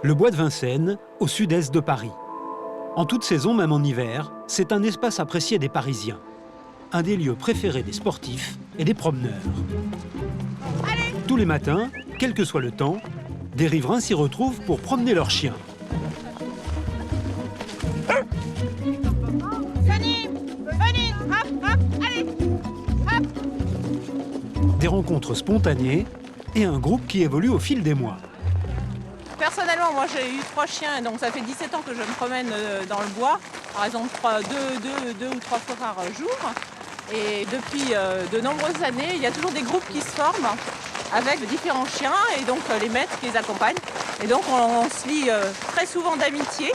Le bois de Vincennes, au sud-est de Paris. En toute saison, même en hiver, c'est un espace apprécié des Parisiens. Un des lieux préférés des sportifs et des promeneurs. Tous les matins, quel que soit le temps, des riverains s'y retrouvent pour promener leurs chiens. Venez, hop, allez, hop. Des rencontres spontanées et un groupe qui évolue au fil des mois. Personnellement, moi j'ai eu 3 chiens, donc ça fait 17 ans que je me promène dans le bois, par exemple 2 ou 3 fois par jour. Et depuis de nombreuses années, il y a toujours des groupes qui se forment avec différents chiens et donc les maîtres qui les accompagnent. Et donc on se lie très souvent d'amitié.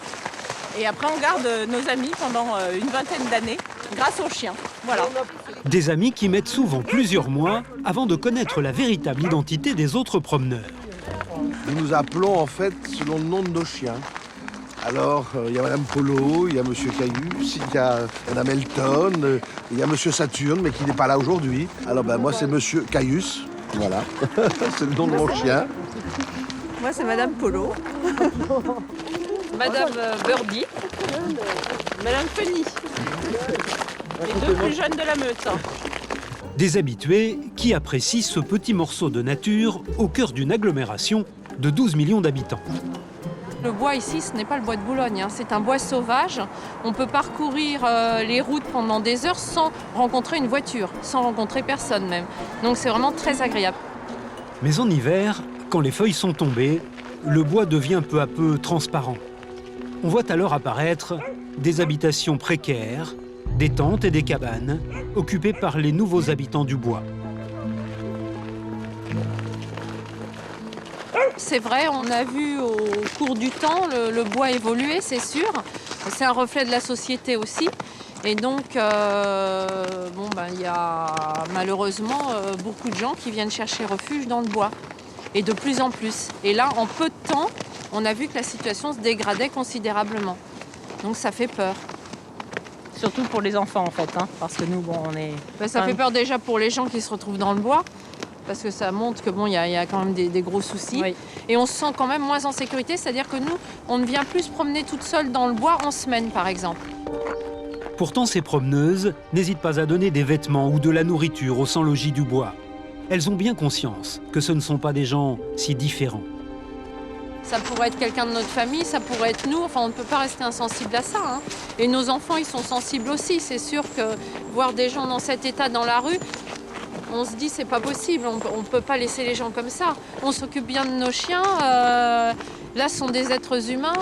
Et après on garde nos amis pendant une vingtaine d'années grâce aux chiens. Voilà. Des amis qui mettent souvent plusieurs mois avant de connaître la véritable identité des autres promeneurs. Nous nous appelons en fait selon le nom de nos chiens. Alors, il y a Madame Polo, il y a Monsieur Caius, il y a Madame Elton, il y a Monsieur Saturne, mais qui n'est pas là aujourd'hui. Alors, moi, c'est Monsieur Caius, voilà. C'est le nom de mon chien. Moi, c'est Madame Polo. Madame Birdie. Madame Penny. Les 2 plus jeunes de la meute. Des habitués qui apprécient ce petit morceau de nature au cœur d'une agglomération de 12 millions d'habitants. Le bois ici, ce n'est pas le bois de Boulogne, hein. C'est un bois sauvage. On peut parcourir les routes pendant des heures sans rencontrer une voiture, sans rencontrer personne même. Donc c'est vraiment très agréable. Mais en hiver, quand les feuilles sont tombées, le bois devient peu à peu transparent. On voit alors apparaître des habitations précaires, des tentes et des cabanes occupées par les nouveaux habitants du bois. C'est vrai, on a vu au cours du temps le bois évoluer, c'est sûr. C'est un reflet de la société aussi. Et donc, il y a malheureusement beaucoup de gens qui viennent chercher refuge dans le bois. Et de plus en plus. Et là, en peu de temps, on a vu que la situation se dégradait considérablement. Donc ça fait peur. Surtout pour les enfants en fait, hein, parce que nous, on est... Ça fait peur déjà pour les gens qui se retrouvent dans le bois. Parce que ça montre que il y a quand même des gros soucis. Oui. Et on se sent quand même moins en sécurité, c'est-à-dire que nous, on ne vient plus se promener toute seule dans le bois en semaine, par exemple. Pourtant, ces promeneuses n'hésitent pas à donner des vêtements ou de la nourriture aux sans-logis du bois. Elles ont bien conscience que ce ne sont pas des gens si différents. Ça pourrait être quelqu'un de notre famille, ça pourrait être nous, on ne peut pas rester insensible à ça, hein. Et nos enfants, ils sont sensibles aussi. C'est sûr que voir des gens dans cet état dans la rue, on se dit c'est pas possible, on ne peut pas laisser les gens comme ça. On s'occupe bien de nos chiens, là ce sont des êtres humains,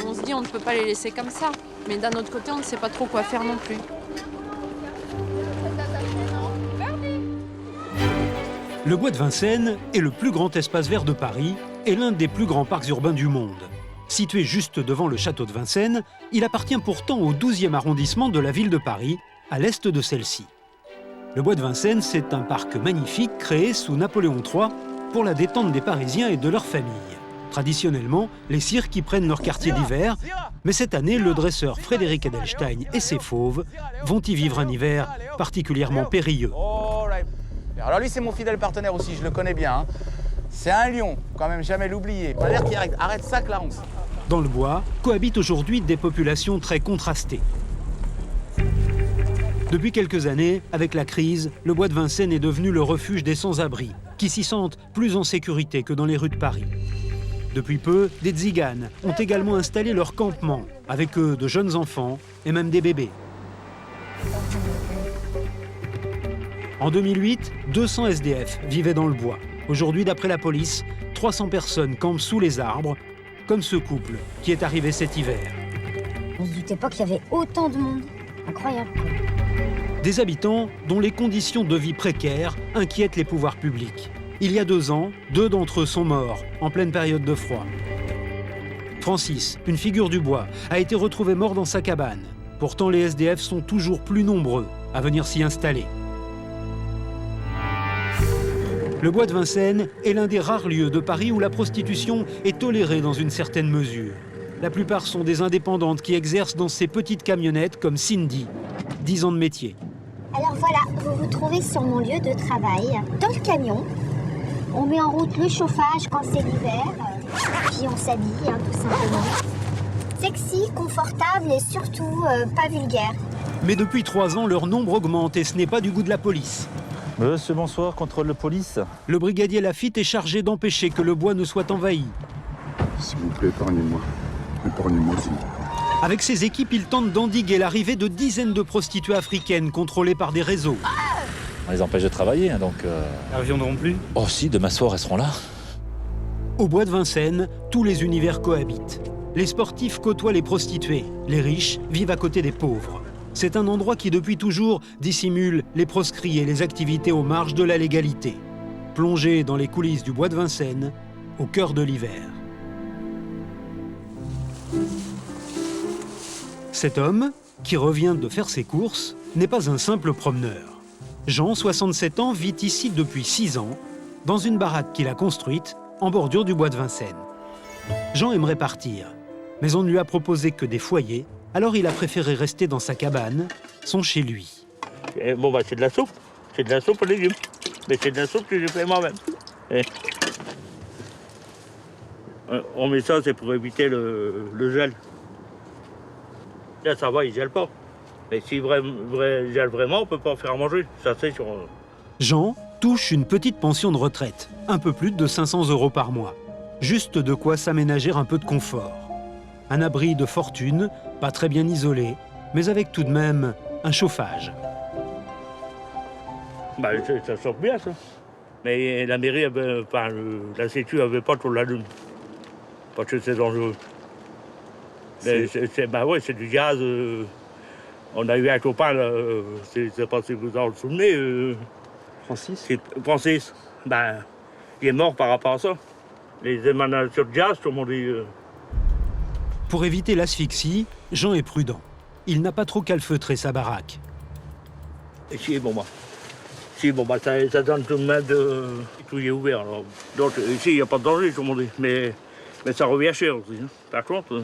on se dit on ne peut pas les laisser comme ça. Mais d'un autre côté, on ne sait pas trop quoi faire non plus. Le bois de Vincennes est le plus grand espace vert de Paris et l'un des plus grands parcs urbains du monde. Situé juste devant le château de Vincennes, il appartient pourtant au 12e arrondissement de la ville de Paris, à l'est de celle-ci. Le bois de Vincennes, c'est un parc magnifique créé sous Napoléon III pour la détente des Parisiens et de leurs familles. Traditionnellement, les cirques y prennent leur quartier d'hiver, mais cette année, le dresseur Frédéric Edelstein et ses fauves vont y vivre un hiver particulièrement périlleux. Alors lui, c'est mon fidèle partenaire aussi, je le connais bien. Hein. C'est un lion, quand même jamais l'oublier. Pas l'air qui arrête ça, Clarence. Dans le bois, cohabitent aujourd'hui des populations très contrastées. Depuis quelques années, avec la crise, le bois de Vincennes est devenu le refuge des sans-abri, qui s'y sentent plus en sécurité que dans les rues de Paris. Depuis peu, des tziganes ont également installé leur campement, avec eux de jeunes enfants et même des bébés. En 2008, 200 SDF vivaient dans le bois. Aujourd'hui, d'après la police, 300 personnes campent sous les arbres, comme ce couple qui est arrivé cet hiver. On ne se doutait pas qu'il y avait autant de monde. Incroyable. Des habitants dont les conditions de vie précaires inquiètent les pouvoirs publics. Il y a 2 ans, 2 d'entre eux sont morts en pleine période de froid. Francis, une figure du bois, a été retrouvé mort dans sa cabane. Pourtant, les SDF sont toujours plus nombreux à venir s'y installer. Le bois de Vincennes est l'un des rares lieux de Paris où la prostitution est tolérée dans une certaine mesure. La plupart sont des indépendantes qui exercent dans ces petites camionnettes comme Cindy, 10 ans de métier. Alors voilà, vous vous trouvez sur mon lieu de travail, dans le camion. On met en route le chauffage quand c'est l'hiver, puis on s'habille, tout simplement. Sexy, confortable et surtout pas vulgaire. Mais depuis 3 ans, leur nombre augmente et ce n'est pas du goût de la police. Monsieur, bonsoir, contrôle de police. Le brigadier Lafitte est chargé d'empêcher que le bois ne soit envahi. S'il vous plaît, épargnez-moi. Épargnez-moi, s'il vous plaît. Avec ses équipes, il tente d'endiguer l'arrivée de dizaines de prostituées africaines contrôlées par des réseaux. On les empêche de travailler, hein, donc... Elles reviendront plus. Oh si, demain soir, elles seront là. Au bois de Vincennes, tous les univers cohabitent. Les sportifs côtoient les prostituées. Les riches vivent à côté des pauvres. C'est un endroit qui, depuis toujours, dissimule les proscrits et les activités aux marges de la légalité. Plongé dans les coulisses du bois de Vincennes, au cœur de l'hiver. Cet homme, qui revient de faire ses courses, n'est pas un simple promeneur. Jean, 67 ans, vit ici depuis 6 ans, dans une baraque qu'il a construite en bordure du bois de Vincennes. Jean aimerait partir, mais on ne lui a proposé que des foyers, alors il a préféré rester dans sa cabane, son chez lui. Bon, bah, c'est de la soupe. C'est de la soupe aux légumes. Mais c'est de la soupe que j'ai fait moi-même. On met ça, c'est pour éviter le gel. Là, ça va, il gèle pas. Mais s'il gèle vraiment, on peut pas en faire à manger. Ça, c'est sur... Jean touche une petite pension de retraite, un peu plus de 500 € par mois. Juste de quoi s'aménager un peu de confort. Un abri de fortune, pas très bien isolé, mais avec tout de même un chauffage. Bah, ça chauffe bien, ça. Mais la mairie, la Sécu avait pas trop la lune. Parce que c'est dangereux. C'est du gaz. On a eu un copain, là, je ne sais pas si vous en souvenez. Francis. Il est mort par rapport à ça. Les émanations de gaz, comme on dit. Pour éviter l'asphyxie, Jean est prudent. Il n'a pas trop calfeutré sa baraque. Et si, ça donne tout de même tout est ouvert. Alors. Donc ici, il n'y a pas de danger, comme on dit. Mais ça revient cher aussi. Hein. Par contre...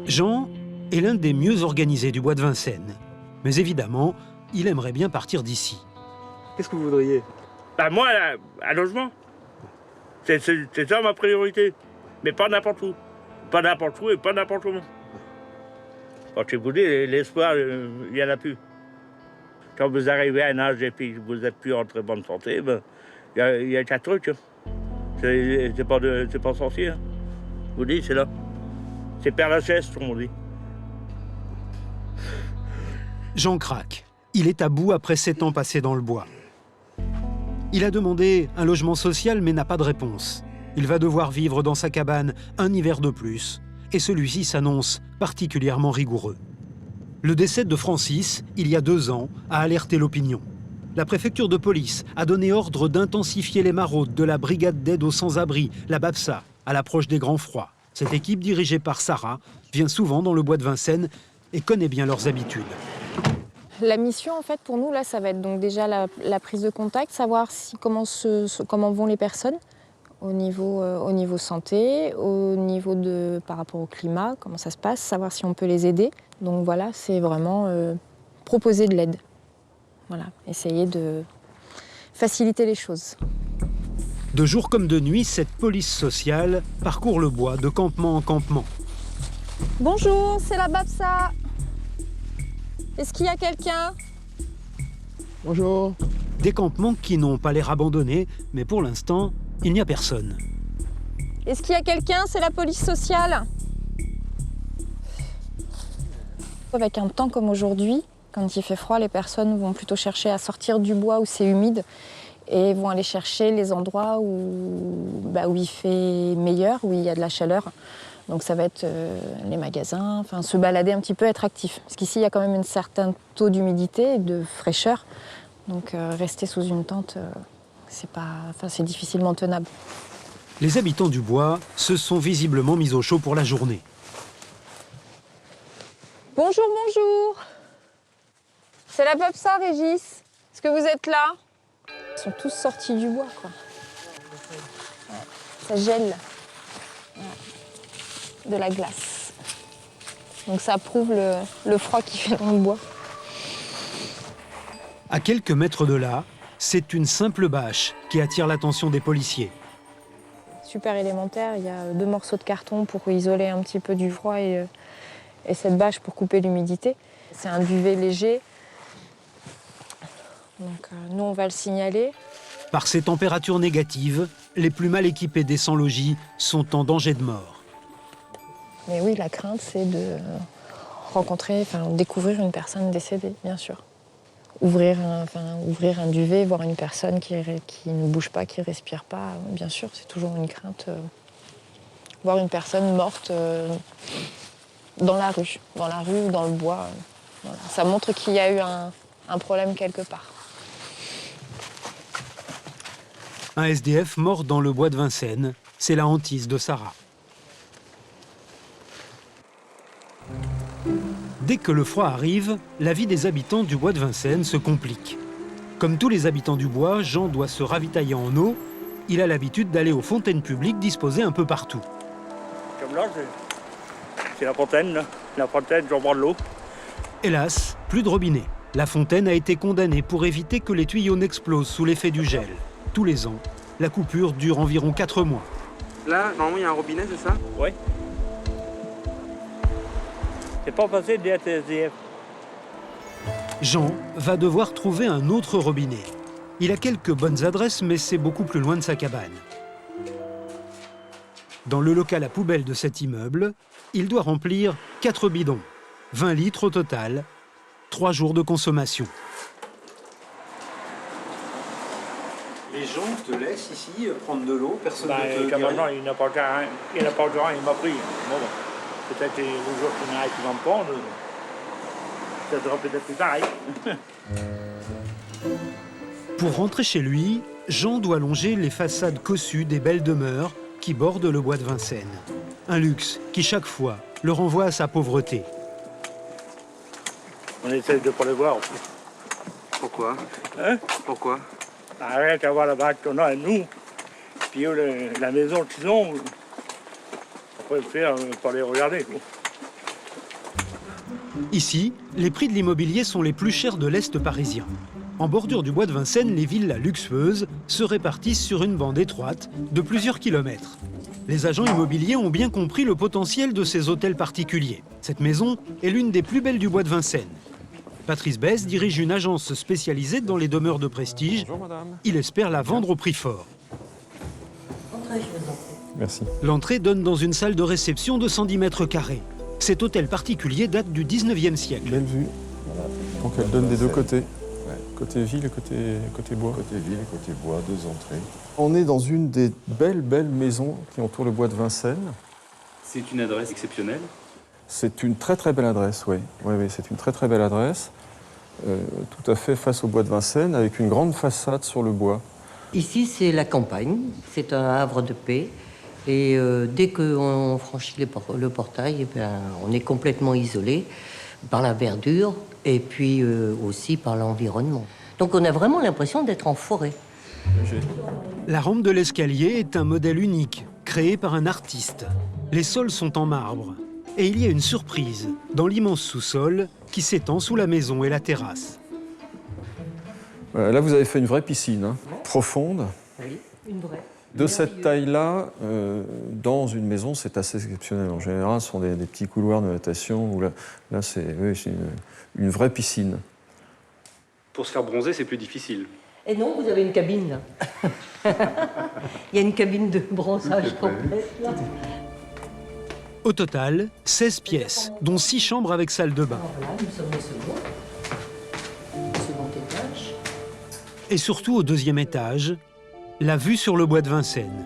Jean est l'un des mieux organisés du bois de Vincennes. Mais évidemment, il aimerait bien partir d'ici. Qu'est-ce que vous voudriez? Moi, un logement. C'est ça ma priorité. Mais pas n'importe où. Pas n'importe où et pas n'importe comment. Quand je vous dis, l'espoir, il n'y en a plus. Quand vous arrivez à un âge et puis vous n'êtes plus en très bonne santé, il y a qu'un truc. Hein. C'est pas sorcier. Hein. Je vous dis, c'est là. C'est Père Lachaise, comme on dit. Jean craque. Il est à bout après 7 ans passés dans le bois. Il a demandé un logement social mais n'a pas de réponse. Il va devoir vivre dans sa cabane un hiver de plus. Et celui-ci s'annonce particulièrement rigoureux. Le décès de Francis, il y a 2 ans, a alerté l'opinion. La préfecture de police a donné ordre d'intensifier les maraudes de la brigade d'aide aux sans-abri, la BAPSA, à l'approche des grands froids. Cette équipe, dirigée par Sarah, vient souvent dans le bois de Vincennes et connaît bien leurs habitudes. La mission, en fait, pour nous, là, ça va être donc déjà la prise de contact, savoir comment vont les personnes au niveau santé, par rapport au climat, comment ça se passe, savoir si on peut les aider. Donc voilà, c'est vraiment proposer de l'aide. Voilà, essayer de faciliter les choses. De jour comme de nuit, cette police sociale parcourt le bois de campement en campement. Bonjour, c'est la BAPSA. Est-ce qu'il y a quelqu'un? Bonjour. Des campements qui n'ont pas l'air abandonnés, mais pour l'instant, il n'y a personne. Est-ce qu'il y a quelqu'un? C'est la police sociale. Avec un temps comme aujourd'hui, quand il fait froid, les personnes vont plutôt chercher à sortir du bois où c'est humide et vont aller chercher les endroits où il fait meilleur, où il y a de la chaleur. Donc ça va être les magasins, se balader un petit peu, être actif. Parce qu'ici, il y a quand même un certain taux d'humidité et de fraîcheur. Donc rester sous une tente, c'est difficilement tenable. Les habitants du bois se sont visiblement mis au chaud pour la journée. Bonjour, bonjour. C'est la BAPSA, Régis. Est-ce que vous êtes là? Ils sont tous sortis du bois, quoi. Ouais. Ça gèle. Ouais. De la glace. Donc ça prouve le froid qu'il fait dans le bois. À quelques mètres de là, c'est une simple bâche qui attire l'attention des policiers. Super élémentaire, il y a 2 morceaux de carton pour isoler un petit peu du froid et cette bâche pour couper l'humidité. C'est un duvet léger, donc nous on va le signaler. Par ces températures négatives, les plus mal équipés des sans-logis sont en danger de mort. Mais oui, la crainte, c'est de découvrir une personne décédée, bien sûr. Ouvrir un duvet, voir une personne qui ne bouge pas, qui ne respire pas, bien sûr, c'est toujours une crainte. Voir une personne morte dans la rue ou dans le bois. Voilà. Ça montre qu'il y a eu un problème quelque part. Un SDF mort dans le bois de Vincennes, c'est la hantise de Sarah. Dès que le froid arrive, la vie des habitants du bois de Vincennes se complique. Comme tous les habitants du bois, Jean doit se ravitailler en eau. Il a l'habitude d'aller aux fontaines publiques disposées un peu partout. Comme là, c'est la fontaine, là. La fontaine, j'en bois de l'eau. Hélas, plus de robinet. La fontaine a été condamnée pour éviter que les tuyaux n'explosent sous l'effet du gel. Tous les ans, la coupure dure environ 4 mois. Là, normalement, il y a un robinet, c'est ça? Oui. C'est pas facile d'être SDF. Jean va devoir trouver un autre robinet. Il a quelques bonnes adresses, mais c'est beaucoup plus loin de sa cabane. Dans le local à poubelle de cet immeuble, il doit remplir 4 bidons, 20 litres au total, 3 jours de consommation. Les gens te laissent ici prendre de l'eau, personne ne te comme maintenant, il n'a pas de rien, il m'a pris. Bon, peut-être les jours qu'il y en a qui vont me prendre, ça sera peut-être plus pareil. Pour rentrer chez lui, Jean doit longer les façades cossues des belles demeures qui bordent le bois de Vincennes. Un luxe qui, chaque fois, le renvoie à sa pauvreté. On essaie de ne pas les voir. Pourquoi? Hein? Pourquoi? Arrête d'avoir la bague qu'on a, nous. Puis la maison qu'ils ont, on peut le faire pour les regarder. Quoi. Ici, les prix de l'immobilier sont les plus chers de l'Est parisien. En bordure du bois de Vincennes, les villas luxueuses se répartissent sur une bande étroite de plusieurs kilomètres. Les agents immobiliers ont bien compris le potentiel de ces hôtels particuliers. Cette maison est l'une des plus belles du bois de Vincennes. Patrice Besse dirige une agence spécialisée dans les demeures de prestige. Bonjour, madame. Il espère la vendre au prix fort. Merci. L'entrée donne dans une salle de réception de 110 mètres carrés. Cet hôtel particulier date du 19e siècle. Belle vue. Donc elle donne des deux côtés. Côté ville et côté bois. Côté ville et côté bois, 2 entrées. On est dans une des belles maisons qui entourent le bois de Vincennes. C'est une adresse exceptionnelle? C'est une très belle adresse, oui. Oui, c'est une très belle adresse. Tout à fait face au bois de Vincennes, avec une grande façade sur le bois. Ici, c'est la campagne, c'est un havre de paix. Et dès qu'on franchit le portail, eh bien, on est complètement isolé par la verdure et puis aussi par l'environnement. Donc on a vraiment l'impression d'être en forêt. La rampe de l'escalier est un modèle unique, créé par un artiste. Les sols sont en marbre. Et il y a une surprise dans l'immense sous-sol qui s'étend sous la maison et la terrasse. Là, vous avez fait une vraie piscine, profonde. Oui, une vraie. De cette taille-là, dans une maison, c'est assez exceptionnel. En général, ce sont des petits couloirs de natation. Où là c'est une vraie piscine. Pour se faire bronzer, c'est plus difficile. Et non, vous avez une cabine, là. Il y a une cabine de bronzage complète, là. Au total, 16 pièces, dont 6 chambres avec salle de bain. Voilà, nous sommes au second étage. Et surtout au 2e étage, la vue sur le bois de Vincennes.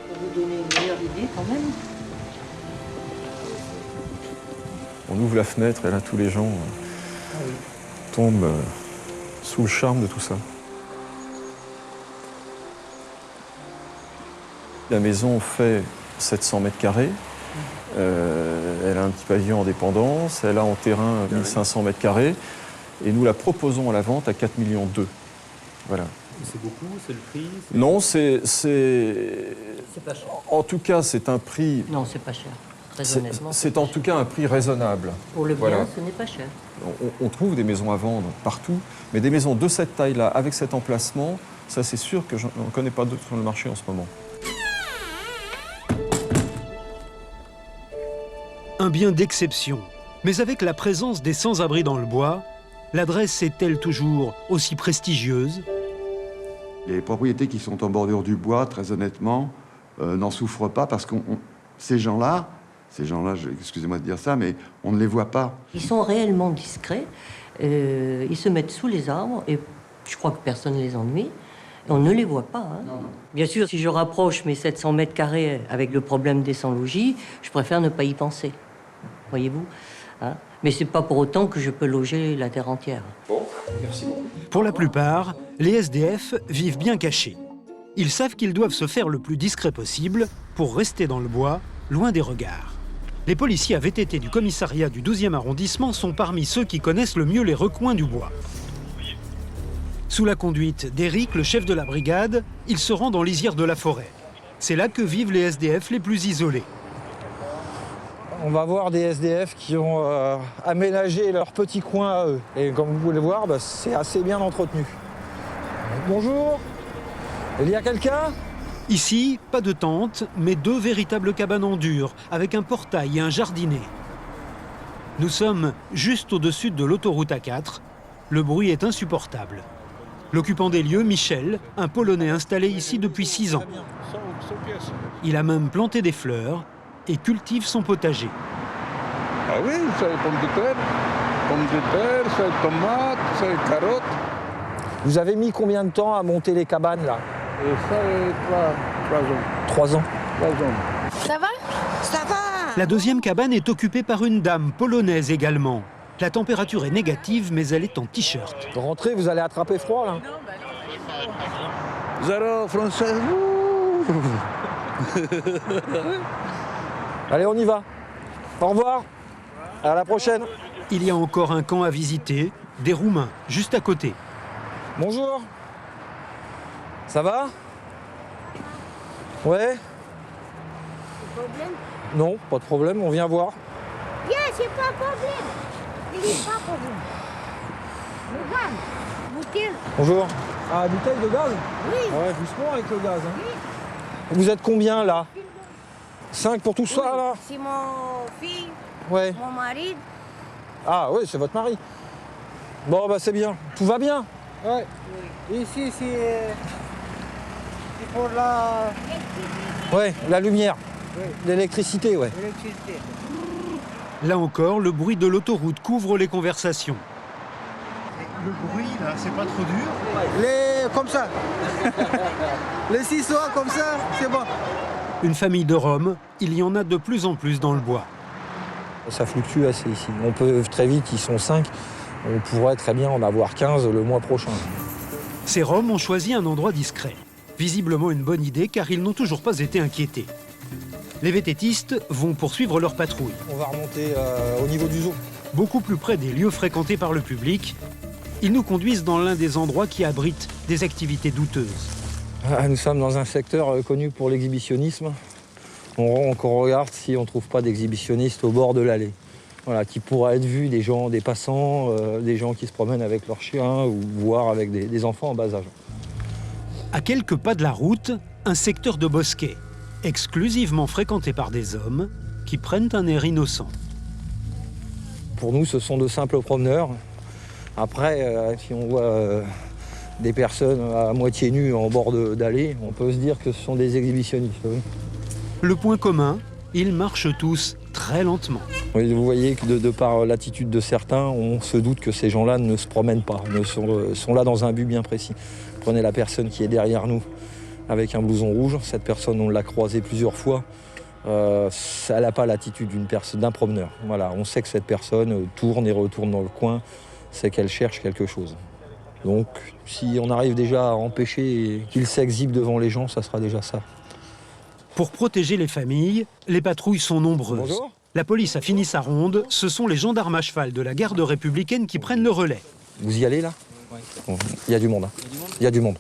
Pour vous donner une meilleure idée, quand même. On ouvre la fenêtre et là, tous les gens tombent sous le charme de tout ça. La maison fait 700 mètres carrés. Elle a un petit pavillon en dépendance. Elle a en terrain 1500 mètres carrés. Et nous la proposons à la vente à 4,2 millions. Voilà. C'est beaucoup, c'est le prix? Non, C'est pas cher. En tout cas, c'est un prix... Non, c'est pas cher. Très honnêtement. C'est en tout cas un prix raisonnable. Pour le bien, Voilà. ce n'est pas cher. On trouve des maisons à vendre partout, mais des maisons de cette taille-là, avec cet emplacement, ça c'est sûr que je ne connais pas d'autres sur le marché en ce moment. Un bien d'exception. Mais avec la présence des sans-abri dans le bois, l'adresse est-elle toujours aussi prestigieuse? Les propriétés qui sont en bordure du bois, très honnêtement, n'en souffrent pas parce que ces gens-là, excusez-moi de dire ça, mais on ne les voit pas. Ils sont réellement discrets. Ils se mettent sous les arbres et je crois que personne ne les ennuie. Et on ne les voit pas. Hein. Non. Bien sûr, si je rapproche mes 700 mètres carrés avec le problème des sans-logis, je préfère ne pas y penser. Voyez-vous, hein. Mais c'est pas pour autant que je peux loger la terre entière. Bon, merci beaucoup. Pour la plupart, les SDF vivent bien cachés. Ils savent qu'ils doivent se faire le plus discret possible pour rester dans le bois, loin des regards. Les policiers à VTT du commissariat du 12e arrondissement sont parmi ceux qui connaissent le mieux les recoins du bois. Sous la conduite d'Éric, le chef de la brigade, ils se rendent en lisière de la forêt. C'est là que vivent les SDF les plus isolés. On va voir des SDF qui ont aménagé leur petit coin à eux. Et comme vous pouvez le voir, c'est assez bien entretenu. Bonjour, il y a quelqu'un ? Ici, pas de tente, mais 2 véritables cabanes en dur, avec un portail et un jardinet. Nous sommes juste au-dessus de l'autoroute A4. Le bruit est insupportable. L'occupant des lieux, Michel, un Polonais installé ici depuis 6 ans. Il a même planté des fleurs et cultive son potager. Ah oui, ça les pommes de terre, ça les tomates, ça les carottes. Vous avez mis combien de temps à monter les cabanes là? Et ça, 3 ans. 3 ans. 3 ans. Ça va? Ça va. La deuxième cabane est occupée par une dame polonaise également. La température est négative, mais elle est en t-shirt. Rentrez, vous allez attraper froid là. Zéro français. Allez, on y va. Au revoir. À la prochaine. Il y a encore un camp à visiter, des Roumains, juste à côté. Bonjour. Ça va? Ouais? Problème? Non, pas de problème, on vient voir. Bien, c'est pas un problème. Il n'est pas un problème. Regarde, bouteille. Bonjour. Ah, bouteille de gaz? Oui. Ouais, doucement avec le gaz. Hein. Oui. Vous êtes combien là? 5 pour tout ça là? C'est mon fils, Ouais. mon mari. Ah oui, c'est votre mari. Bon, bah c'est bien. Tout va bien? Ouais. Ici, c'est pour la... Ouais, la lumière. Oui. L'électricité, ouais. L'électricité. Là encore, le bruit de l'autoroute couvre les conversations. Le bruit, là, c'est pas trop dur? Les... comme ça. Les 6 soirs comme ça, c'est bon. Une famille de Roms, il y en a de plus en plus dans le bois. Ça fluctue assez ici. On peut très vite, ils sont 5. On pourrait très bien en avoir 15 le mois prochain. Ces Roms ont choisi un endroit discret. Visiblement une bonne idée car ils n'ont toujours pas été inquiétés. Les VTTistes vont poursuivre leur patrouille. On va remonter au niveau du zoo. Beaucoup plus près des lieux fréquentés par le public, ils nous conduisent dans l'un des endroits qui abritent des activités douteuses. Nous sommes dans un secteur connu pour l'exhibitionnisme. On regarde si on ne trouve pas d'exhibitionnistes au bord de l'allée. Voilà, qui pourraient être vus des gens, des passants, des gens qui se promènent avec leurs chiens ou voire avec des enfants en bas âge. À quelques pas de la route, un secteur de bosquet, exclusivement fréquenté par des hommes qui prennent un air innocent. Pour nous, ce sont de simples promeneurs. Après, si on voit des personnes à moitié nues en bord d'allée, on peut se dire que ce sont des exhibitionnistes. Oui. Le point commun, ils marchent tous très lentement. Oui, vous voyez que de par l'attitude de certains, on se doute que ces gens-là ne se promènent pas, sont là dans un but bien précis. Prenez la personne qui est derrière nous avec un blouson rouge. Cette personne, on l'a croisée plusieurs fois. Elle n'a pas l'attitude d'un promeneur. Voilà, on sait que cette personne tourne et retourne dans le coin, c'est qu'elle cherche quelque chose. Donc, si on arrive déjà à empêcher qu'il s'exhibe devant les gens, ça sera déjà ça. Pour protéger les familles, les patrouilles sont nombreuses. Bonjour. La police a fini sa ronde, ce sont les gendarmes à cheval de la garde républicaine qui prennent le relais. Vous y allez là? Oui. Bon, il y a du monde. Il y a du monde.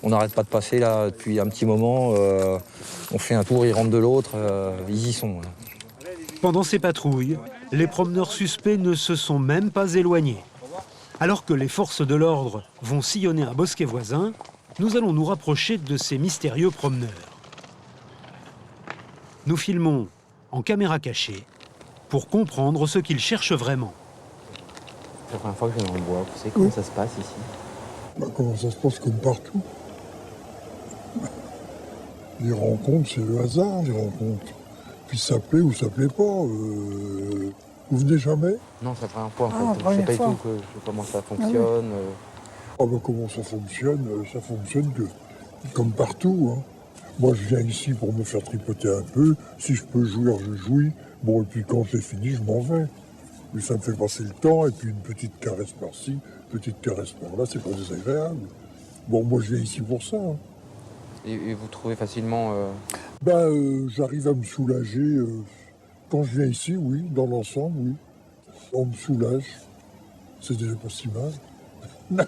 On n'arrête pas de passer là depuis un petit moment. On fait un tour, ils rentrent de l'autre. Ils y sont. Là. Pendant ces patrouilles, les promeneurs suspects ne se sont même pas éloignés. Alors que les forces de l'ordre vont sillonner un bosquet voisin, nous allons nous rapprocher de ces mystérieux promeneurs. Nous filmons en caméra cachée pour comprendre ce qu'ils cherchent vraiment. C'est la première fois que je viens dans le bois. Vous savez comment ça se passe ici? Comment ça se passe comme partout. Les rencontres, c'est le hasard, les rencontres. Puis ça plaît ou ça plaît pas. Vous venez jamais? Non, c'est la première fois en fait. Je sais pas du tout comment ça fonctionne. Comment ça fonctionne comme partout. Hein. Moi, je viens ici pour me faire tripoter un peu. Si je peux jouir, je jouis. Bon, et puis quand c'est fini, je m'en vais. Mais ça me fait passer le temps, et puis une petite caresse par-ci, petite caresse par-là, c'est pas désagréable. Bon, moi, je viens ici pour ça. Hein. Et vous trouvez facilement... J'arrive à me soulager. Quand je viens ici, oui, dans l'ensemble, oui. On me soulage. C'est déjà pas si mal.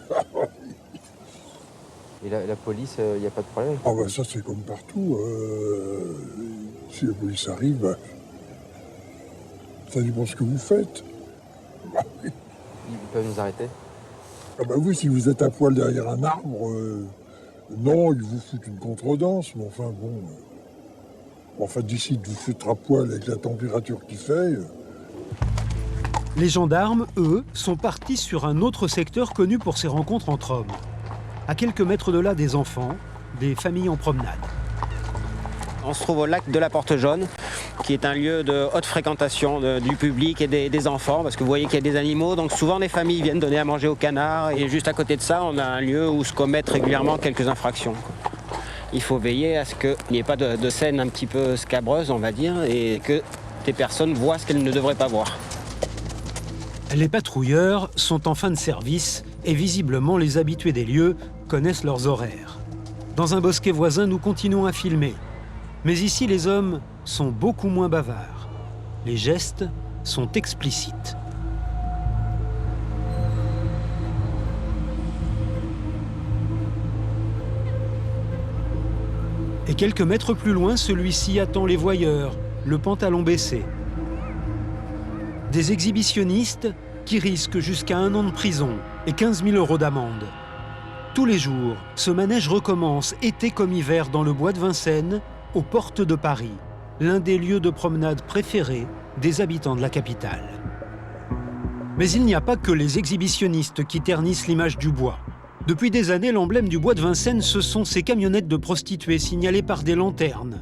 Et la police, il n'y a pas de problème? Ah ben ça, c'est comme partout. Si la police arrive, ça dépend ce que vous faites. Ils peuvent nous arrêter? Ah ben oui, si vous êtes à poil derrière un arbre, non, ils vous foutent une contredanse, mais enfin bon... Enfin, d'ici de vous foutre à poil avec la température qu'il fait... Les gendarmes, eux, sont partis sur un autre secteur connu pour ses rencontres entre hommes. À quelques mètres de là, des enfants, des familles en promenade. On se trouve au lac de la Porte Jaune, qui est un lieu de haute fréquentation du public et des enfants, parce que vous voyez qu'il y a des animaux, donc souvent les familles viennent donner à manger aux canards, et juste à côté de ça, on a un lieu où se commettent régulièrement quelques infractions. Il faut veiller à ce qu'il n'y ait pas de scène un petit peu scabreuse, on va dire, et que des personnes voient ce qu'elles ne devraient pas voir. Les patrouilleurs sont en fin de service et visiblement les habitués des lieux connaissent leurs horaires. Dans un bosquet voisin, nous continuons à filmer. Mais ici, les hommes sont beaucoup moins bavards. Les gestes sont explicites. Et quelques mètres plus loin, celui-ci attend les voyeurs, le pantalon baissé. Des exhibitionnistes qui risquent jusqu'à 1 an de prison et 15 000 € d'amende. Tous les jours, ce manège recommence, été comme hiver, dans le bois de Vincennes, aux portes de Paris, l'un des lieux de promenade préférés des habitants de la capitale. Mais il n'y a pas que les exhibitionnistes qui ternissent l'image du bois. Depuis des années, l'emblème du bois de Vincennes, ce sont ces camionnettes de prostituées signalées par des lanternes.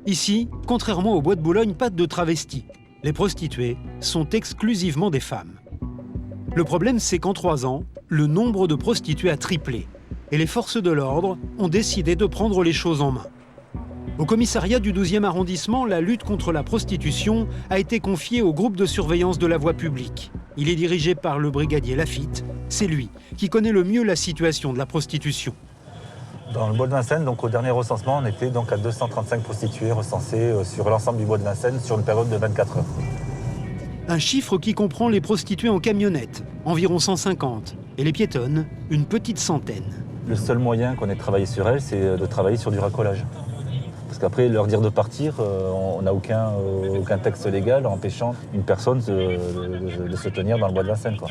Ici, contrairement au bois de Boulogne, pas de travestis. Les prostituées sont exclusivement des femmes. Le problème, c'est qu'en 3 ans, le nombre de prostituées a triplé. Et les forces de l'ordre ont décidé de prendre les choses en main. Au commissariat du 12e arrondissement, la lutte contre la prostitution a été confiée au groupe de surveillance de la voie publique. Il est dirigé par le brigadier Lafitte. C'est lui qui connaît le mieux la situation de la prostitution. Dans le bois de Vincennes, donc au dernier recensement, on était donc à 235 prostituées recensées sur l'ensemble du bois de Vincennes sur une période de 24 heures. Un chiffre qui comprend les prostituées en camionnette, environ 150, et les piétonnes, une petite centaine. Le seul moyen qu'on ait de travailler sur elles, c'est de travailler sur du racolage. Parce qu'après, leur dire de partir, on n'a aucun texte légal empêchant une personne de se tenir dans le bois de Vincennes, quoi.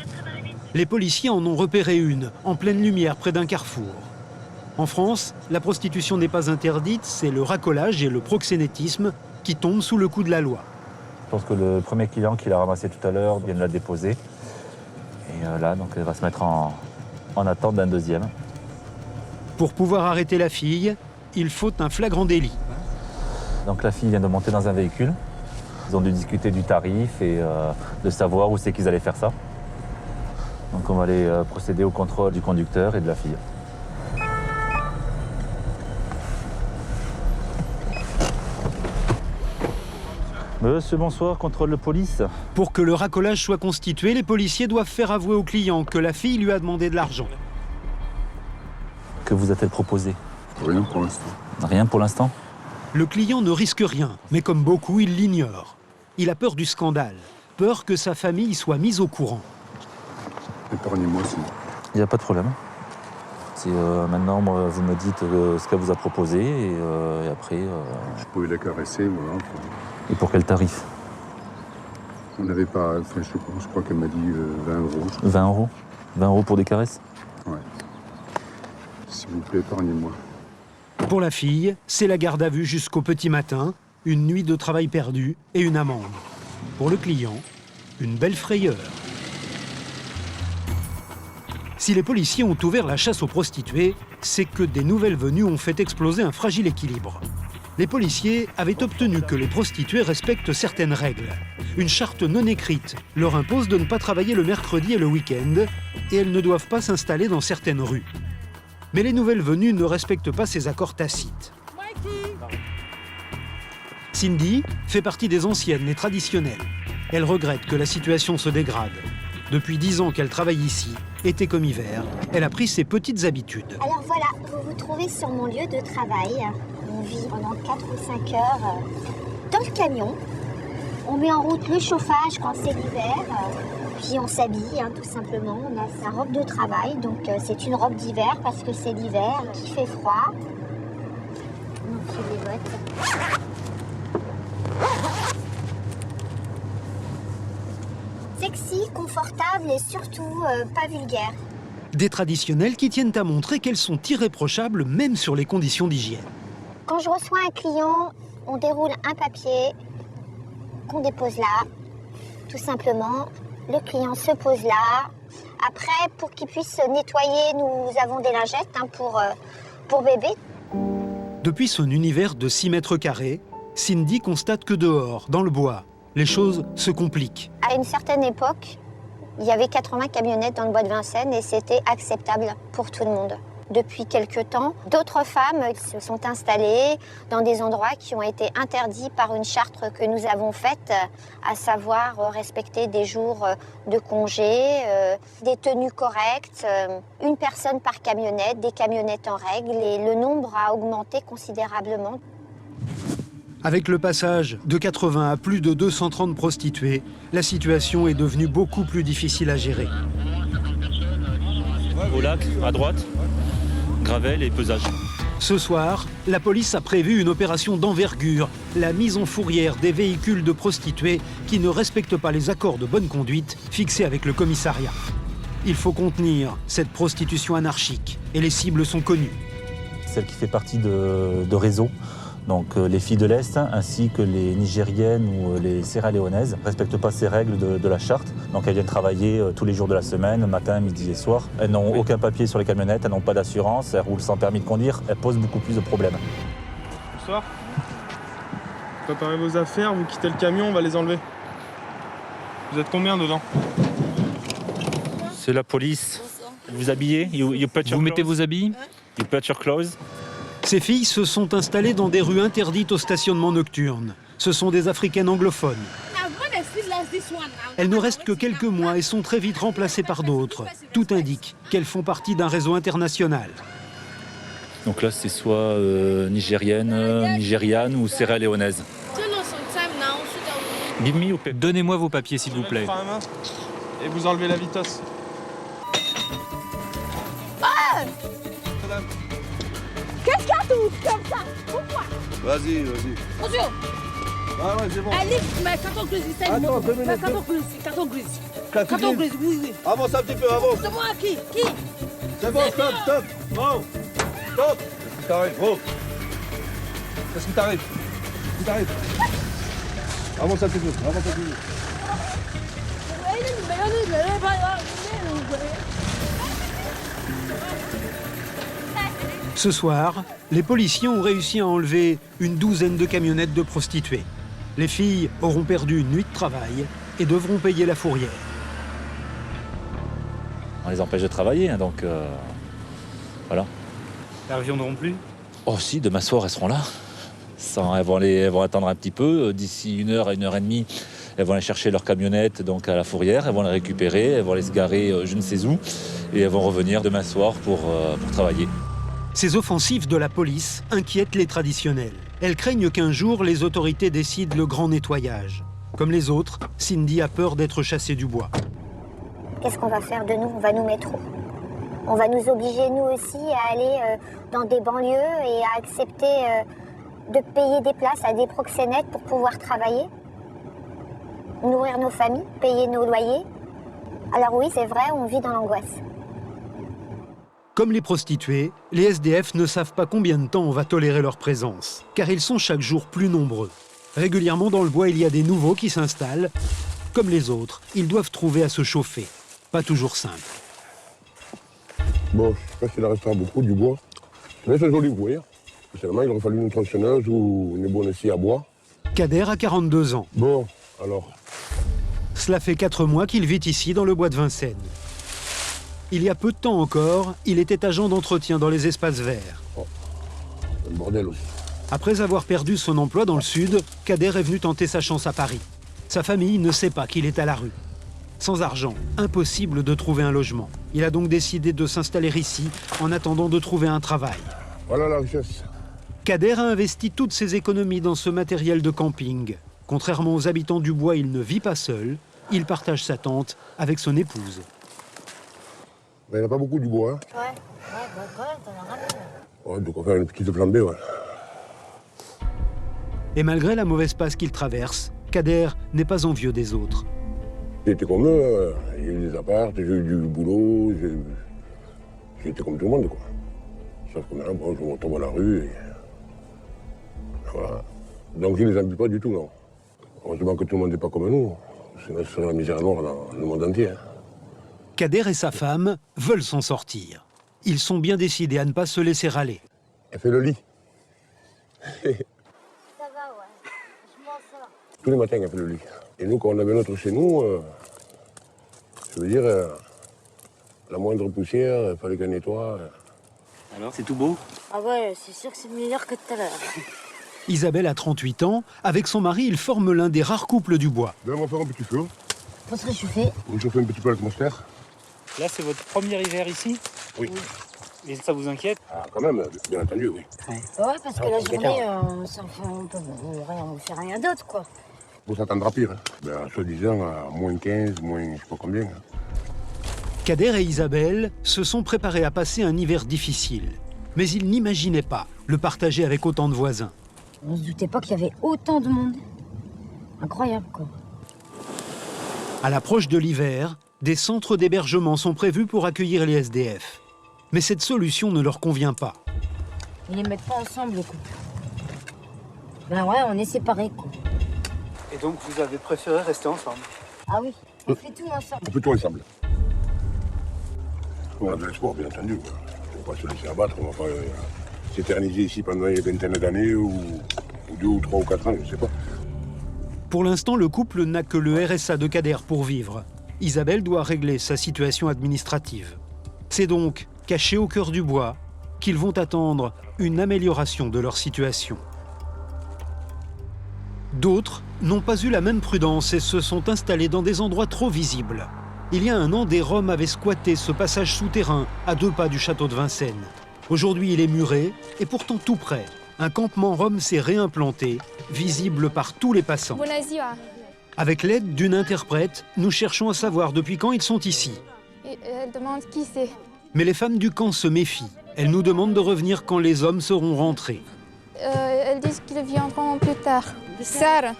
Les policiers en ont repéré une, en pleine lumière, près d'un carrefour. En France, la prostitution n'est pas interdite, c'est le racolage et le proxénétisme qui tombent sous le coup de la loi. Je pense que le premier client qui l'a ramassé tout à l'heure vient de la déposer. Et là, donc, elle va se mettre en attente d'un deuxième. Pour pouvoir arrêter la fille, il faut un flagrant délit. Donc la fille vient de monter dans un véhicule. Ils ont dû discuter du tarif et de savoir où c'est qu'ils allaient faire ça. Donc on va aller procéder au contrôle du conducteur et de la fille. Monsieur, bonsoir, contrôle de police. Pour que le racolage soit constitué, les policiers doivent faire avouer au client que la fille lui a demandé de l'argent. Que vous a-t-elle proposé? Rien pour l'instant. Rien pour l'instant? Le client ne risque rien, mais comme beaucoup, il l'ignore. Il a peur du scandale, peur que sa famille soit mise au courant. Épargnez-moi, c'est... Il n'y a pas de problème. Maintenant, moi, vous me dites ce qu'elle vous a proposé et après... Je pouvais la caresser, voilà. Et pour quel tarif? On n'avait pas, enfin, je crois qu'elle m'a dit 20 €. 20 €? 20 € pour des caresses? Ouais. S'il vous plaît, épargnez-moi. Pour la fille, c'est la garde à vue jusqu'au petit matin, une nuit de travail perdue et une amende. Pour le client, une belle frayeur. Si les policiers ont ouvert la chasse aux prostituées, c'est que des nouvelles venues ont fait exploser un fragile équilibre. Les policiers avaient obtenu que les prostituées respectent certaines règles. Une charte non écrite leur impose de ne pas travailler le mercredi et le week-end, et elles ne doivent pas s'installer dans certaines rues. Mais les nouvelles venues ne respectent pas ces accords tacites. Cindy fait partie des anciennes et traditionnelles. Elle regrette que la situation se dégrade. Depuis 10 ans qu'elle travaille ici, été comme hiver, elle a pris ses petites habitudes. Alors voilà, vous vous trouvez sur mon lieu de travail. On vit pendant 4 ou 5 heures dans le camion. On met en route le chauffage quand c'est l'hiver. Puis on s'habille, tout simplement. On a sa robe de travail, donc c'est une robe d'hiver parce que c'est l'hiver, qu'il fait froid. On enfile les bottes. Sexy, confortable et surtout pas vulgaire. Des traditionnelles qui tiennent à montrer qu'elles sont irréprochables même sur les conditions d'hygiène. Quand je reçois un client, on déroule un papier qu'on dépose là, tout simplement. Le client se pose là. Après, pour qu'il puisse se nettoyer, nous avons des lingettes pour bébé. Depuis son univers de 6 mètres carrés, Cindy constate que dehors, dans le bois, les choses se compliquent. À une certaine époque, il y avait 80 camionnettes dans le bois de Vincennes et c'était acceptable pour tout le monde. Depuis quelque temps, d'autres femmes se sont installées dans des endroits qui ont été interdits par une charte que nous avons faite, à savoir respecter des jours de congé, des tenues correctes, une personne par camionnette, des camionnettes en règle, et le nombre a augmenté considérablement. Avec le passage de 80 à plus de 230 prostituées, la situation est devenue beaucoup plus difficile à gérer. Au lac, à droite, gravel et pesage. Ce soir, la police a prévu une opération d'envergure, la mise en fourrière des véhicules de prostituées qui ne respectent pas les accords de bonne conduite fixés avec le commissariat. Il faut contenir cette prostitution anarchique et les cibles sont connues. Celle qui fait partie de réseaux. Donc les filles de l'Est ainsi que les Nigériennes ou les Sierra-Léonaises ne respectent pas ces règles de la charte. Donc elles viennent travailler tous les jours de la semaine, matin, midi et soir. Elles n'ont aucun papier sur les camionnettes, elles n'ont pas d'assurance, elles roulent sans permis de conduire. Elles posent beaucoup plus de problèmes. Bonsoir. Préparez vos affaires, vous quittez le camion, on va les enlever. Vous êtes combien dedans? C'est la police. Vous habillez? Vous mettez vos habits? You put your clothes? Ces filles se sont installées dans des rues interdites au stationnement nocturne. Ce sont des Africaines anglophones. Elles ne restent que quelques mois et sont très vite remplacées par d'autres. Tout indique qu'elles font partie d'un réseau international. Donc là, c'est soit nigérienne, nigériane ou sierra-léonaise. Donnez-moi vos papiers, s'il vous plaît. Et vous enlevez la vitosse. Ah! Qu'est-ce qu'il y a tout comme ça? Pourquoi? Vas-y. Bonjour. Ah ouais, c'est bon. Allez, mais carton gris, c'est Attends, 2 minutes. Carton gris. Carton gris, oui. Avance un petit peu, avance. C'est moi qui? C'est bon, stop. Bon. Stop. Qu'est-ce qui t'arrive, gros? Qu'est-ce qui t'arrive? Avance un petit peu, Ce soir, les policiers ont réussi à enlever une douzaine de camionnettes de prostituées. Les filles auront perdu une nuit de travail et devront payer la fourrière. On les empêche de travailler, donc voilà. Elles ne reviendront plus? Oh si, demain soir, elles seront là. Elles vont attendre un petit peu. D'ici 1 heure à 1 heure et demie, elles vont aller chercher leur camionnette donc à la fourrière. Elles vont les récupérer, elles vont les se garer je ne sais où. Et elles vont revenir demain soir pour travailler. Ces offensives de la police inquiètent les traditionnels. Elles craignent qu'un jour, les autorités décident le grand nettoyage. Comme les autres, Cindy a peur d'être chassée du bois. Qu'est-ce qu'on va faire de nous? On va nous mettre où? On va nous obliger, nous aussi, à aller dans des banlieues et à accepter de payer des places à des proxénètes pour pouvoir travailler? nourrir nos familles, payer nos loyers. Alors oui, c'est vrai, on vit dans l'angoisse. Comme les prostituées, les SDF ne savent pas combien de temps on va tolérer leur présence, car ils sont chaque jour plus nombreux. Régulièrement dans le bois, il y a des nouveaux qui s'installent. Comme les autres, ils doivent trouver à se chauffer. Pas toujours simple. Bon, je ne sais pas s'il en restera beaucoup du bois. Mais c'est joli bois. Seulement, il aurait fallu une tronçonneuse ou une bonne scie à bois. Kader a 42 ans. Bon, alors. Cela fait 4 mois qu'il vit ici, dans le bois de Vincennes. Il y a peu de temps encore, il était agent d'entretien dans les espaces verts. Oh, le bordel aussi. Après avoir perdu son emploi dans le sud, Kader est venu tenter sa chance à Paris. Sa famille ne sait pas qu'il est à la rue. Sans argent, impossible de trouver un logement. Il a donc décidé de s'installer ici en attendant de trouver un travail. Voilà la richesse. Kader a investi toutes ses économies dans ce matériel de camping. Contrairement aux habitants du bois, il ne vit pas seul. Il partage sa tente avec son épouse. Il n'y en a pas beaucoup du bois. Hein. Ouais, donc on va faire une petite flambée, ouais. Et malgré la mauvaise passe qu'il traverse, Kader n'est pas envieux des autres. J'étais comme eux, j'ai eu des apparts, j'ai eu du boulot, j'ai été comme tout le monde, quoi. Sauf que maintenant, bon, je me retrouve à la rue et... Voilà. Donc je ne les envie pas du tout, non. Heureusement que tout le monde n'est pas comme nous. Sinon, ce serait la misère noire dans le monde entier. Hein. Kader et sa femme veulent s'en sortir. Ils sont bien décidés à ne pas se laisser râler. Elle fait le lit. Ça va, ouais. Je m'en sors. Tous les matins, elle fait le lit. Et nous, quand on avait notre chez nous, je veux dire, la moindre poussière, il fallait qu'elle nettoie. Alors, c'est tout beau? Ah ouais, c'est sûr que c'est meilleur que tout à l'heure. Isabelle a 38 ans. Avec son mari, ils forment l'un des rares couples du bois. Là, on va faire un petit feu. Pour se réchauffer. On va chauffer un petit peu l'atmosphère. Là, c'est votre premier hiver ici? Oui. Et ça vous inquiète? Ah, quand même, bien entendu, oui. Ouais, parce que la journée, on ne fait rien d'autre, quoi. Faut s'attendre à pire. Hein. Ben, soi-disant, à moins 15, moins je sais pas combien. Hein. Kader et Isabelle se sont préparés à passer un hiver difficile. Mais ils n'imaginaient pas le partager avec autant de voisins. On ne se doutait pas qu'il y avait autant de monde. Incroyable, quoi. À l'approche de l'hiver, des centres d'hébergement sont prévus pour accueillir les SDF. Mais cette solution ne leur convient pas. Ils les mettent pas ensemble, les couples. Ben ouais, on est séparés, quoi. Et donc, vous avez préféré rester ensemble? Ah oui, on fait tout ensemble. On fait tout ensemble. On a de l'espoir, bien entendu. On ne va pas se laisser abattre, on ne va pas s'éterniser ici pendant une vingtaine d'années, ou 2 ou 3 ou 4 ans, je ne sais pas. Pour l'instant, le couple n'a que le RSA de Kader pour vivre. Isabelle doit régler sa situation administrative. C'est donc, cachés au cœur du bois, qu'ils vont attendre une amélioration de leur situation. D'autres n'ont pas eu la même prudence et se sont installés dans des endroits trop visibles. Il y a un an, des Roms avaient squatté ce passage souterrain à 2 pas du château de Vincennes. Aujourd'hui, il est muré et pourtant tout près. Un campement Rom s'est réimplanté, visible par tous les passants. Avec l'aide d'une interprète, nous cherchons à savoir depuis quand ils sont ici. Elle demande qui c'est. Mais les femmes du camp se méfient. Elles nous demandent de revenir quand les hommes seront rentrés. Elles disent qu'ils viendront plus tard. Sarah,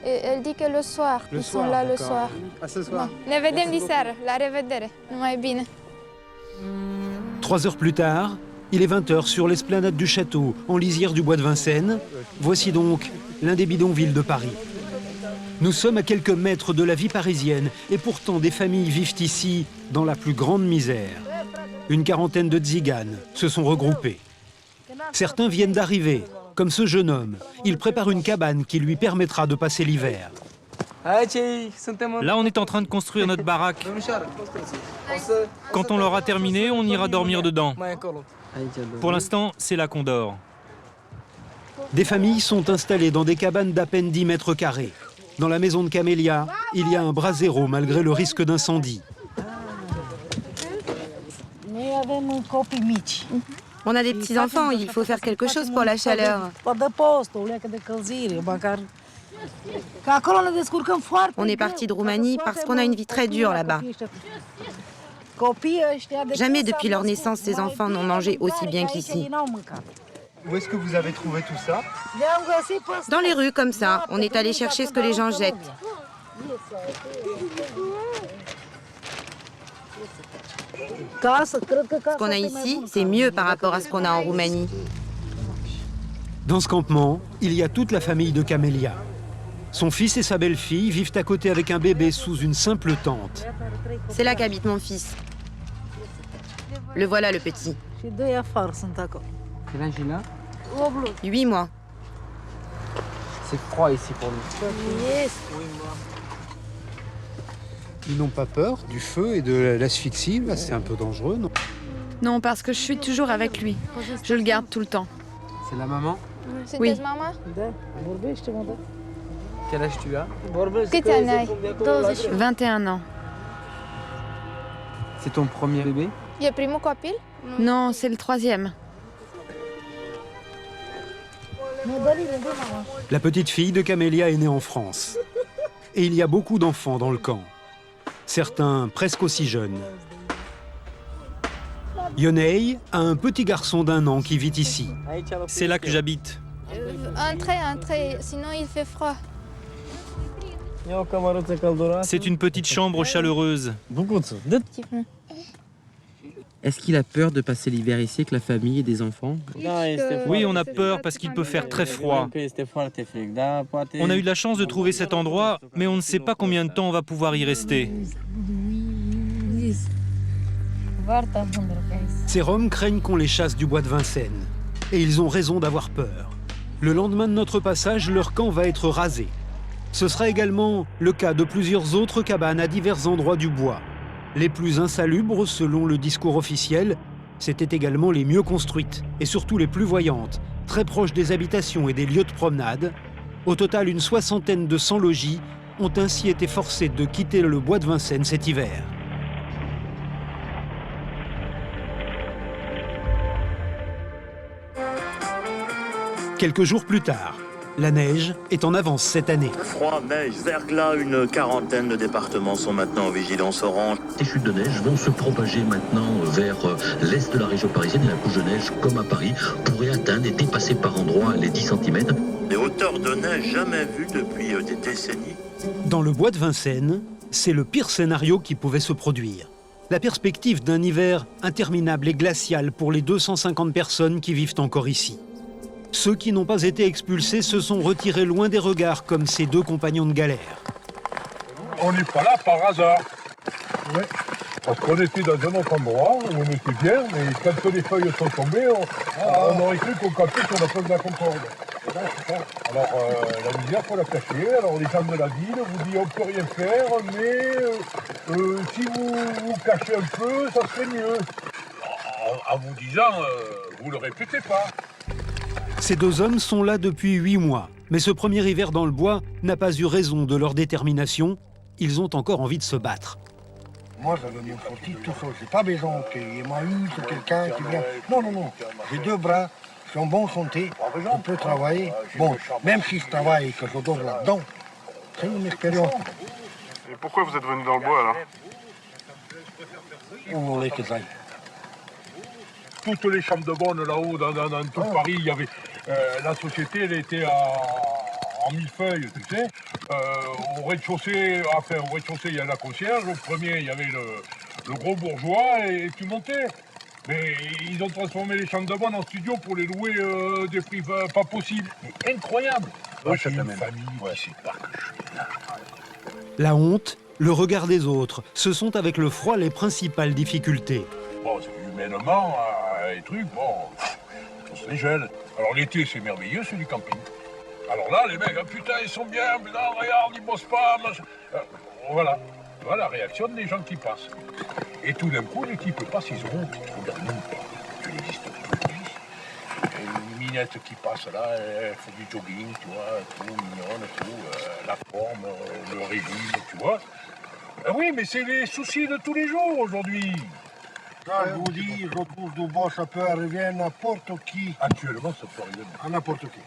elle dit que le soir. Ils sont là le soir. À ce soir. Ne vedem di seară, la revedere. Numai bine. 3 heures plus tard, il est 20h sur l'esplanade du château, en lisière du bois de Vincennes. Voici donc l'un des bidonvilles de Paris. Nous sommes à quelques mètres de la vie parisienne et pourtant des familles vivent ici dans la plus grande misère. Une quarantaine de tziganes se sont regroupés. Certains viennent d'arriver, comme ce jeune homme. Il prépare une cabane qui lui permettra de passer l'hiver. Là, on est en train de construire notre baraque. Quand on l'aura terminé, on ira dormir dedans. Pour l'instant, c'est là qu'on dort. Des familles sont installées dans des cabanes d'à peine 10 mètres carrés. Dans la maison de Camélia, il y a un brasero malgré le risque d'incendie. On a des petits-enfants, il faut faire quelque chose pour la chaleur. On est parti de Roumanie parce qu'on a une vie très dure là-bas. Jamais depuis leur naissance, ces enfants n'ont mangé aussi bien qu'ici. Où est-ce que vous avez trouvé tout ça? Dans les rues, comme ça, on est allé chercher ce que les gens jettent. Ce qu'on a ici, c'est mieux par rapport à ce qu'on a en Roumanie. Dans ce campement, il y a toute la famille de Camélia. Son fils et sa belle-fille vivent à côté avec un bébé sous une simple tente. C'est là qu'habite mon fils. Le voilà, le petit. Quel âge il a? 8 mois. C'est froid ici pour nous. Ils n'ont pas peur du feu et de l'asphyxie? Là, c'est un peu dangereux, non? Non, parce que je suis toujours avec lui. Je le garde tout le temps. C'est la maman? Oui. Quel âge tu as? 21 ans. C'est ton premier bébé? Non, c'est le 3e. La petite fille de Camélia est née en France. Et il y a beaucoup d'enfants dans le camp. Certains presque aussi jeunes. Yonei a un petit garçon d'1 an qui vit ici. C'est là que j'habite. Entrez, sinon il fait froid. C'est une petite chambre chaleureuse. Est-ce qu'il a peur de passer l'hiver ici avec la famille et des enfants? Oui, on a peur parce qu'il peut faire très froid. On a eu de la chance de trouver cet endroit, mais on ne sait pas combien de temps on va pouvoir y rester. Ces Roms craignent qu'on les chasse du bois de Vincennes. Et ils ont raison d'avoir peur. Le lendemain de notre passage, leur camp va être rasé. Ce sera également le cas de plusieurs autres cabanes à divers endroits du bois. Les plus insalubres, selon le discours officiel, c'étaient également les mieux construites et surtout les plus voyantes, très proches des habitations et des lieux de promenade. Au total, une 60aine de sans-logis ont ainsi été forcés de quitter le bois de Vincennes cet hiver. Quelques jours plus tard, la neige est en avance cette année. Froid, neige, verglas, une quarantaine de départements sont maintenant en vigilance orange. Les chutes de neige vont se propager maintenant vers l'est de la région parisienne et la couche de neige, comme à Paris, pourrait atteindre et dépasser par endroits les 10 cm. Des hauteurs de neige jamais vues depuis des décennies. Dans le bois de Vincennes, c'est le pire scénario qui pouvait se produire. La perspective d'un hiver interminable et glacial pour les 250 personnes qui vivent encore ici. Ceux qui n'ont pas été expulsés se sont retirés loin des regards, comme ces 2 compagnons de galère. On n'est pas là par hasard. Oui. Parce qu'on était dans un autre endroit où on était bien, mais quand les feuilles sont tombées, on aurait cru qu'on campait sur la place de la Concorde. Alors la misère, il faut la cacher. Alors les gens de la ville vous disent on ne peut rien faire, mais si vous cachez un peu, ça serait mieux. En vous disant, vous ne le répétez pas. Ces 2 hommes sont là depuis 8 mois. Mais ce premier hiver dans le bois n'a pas eu raison de leur détermination. Ils ont encore envie de se battre. Moi, j'avais mon petit tout seul. C'est pas besoin qu'il y ait eu quelqu'un qui vient. Non, non, non. J'ai 2 bras, je suis en bonne santé, je peux travailler. Bon, même si je travaille et que je dors là-dedans, c'est une expérience. Et pourquoi vous êtes venu dans le bois, alors? Où vous voulez que j'aille? Toutes les chambres de bonne là-haut, dans tout Paris, il y avait la société, elle était en millefeuille, tu sais. Au rez-de-chaussée, il y a la concierge. Au premier, il y avait le gros bourgeois et tu montais. Mais ils ont transformé les chambres de bonne en studio pour les louer des prix pas possibles. Incroyable. Moi, c'est une famille qui sait pas que je suis là. La honte, le regard des autres, ce sont avec le froid les principales difficultés. Bon, humainement, les trucs, bon, on se les gèle. Alors l'été, c'est merveilleux, c'est du camping. Alors là, les mecs, putain, ils sont bien, putain, regarde, ils bossent pas, machin. Voilà. Voilà la réaction des gens qui passent. Et tout d'un coup, les types passent, ils ont honte. Regarde-nous, tu n'existes plus. Une minette qui passe là, elle fait du jogging, tu vois, tout mignonne, tout, la forme, le régime, tu vois. Oui, mais c'est les soucis de tous les jours aujourd'hui. Je vous dis, je trouve du bois, ça peut arriver à n'importe qui. Actuellement, ça peut arriver à n'importe qui.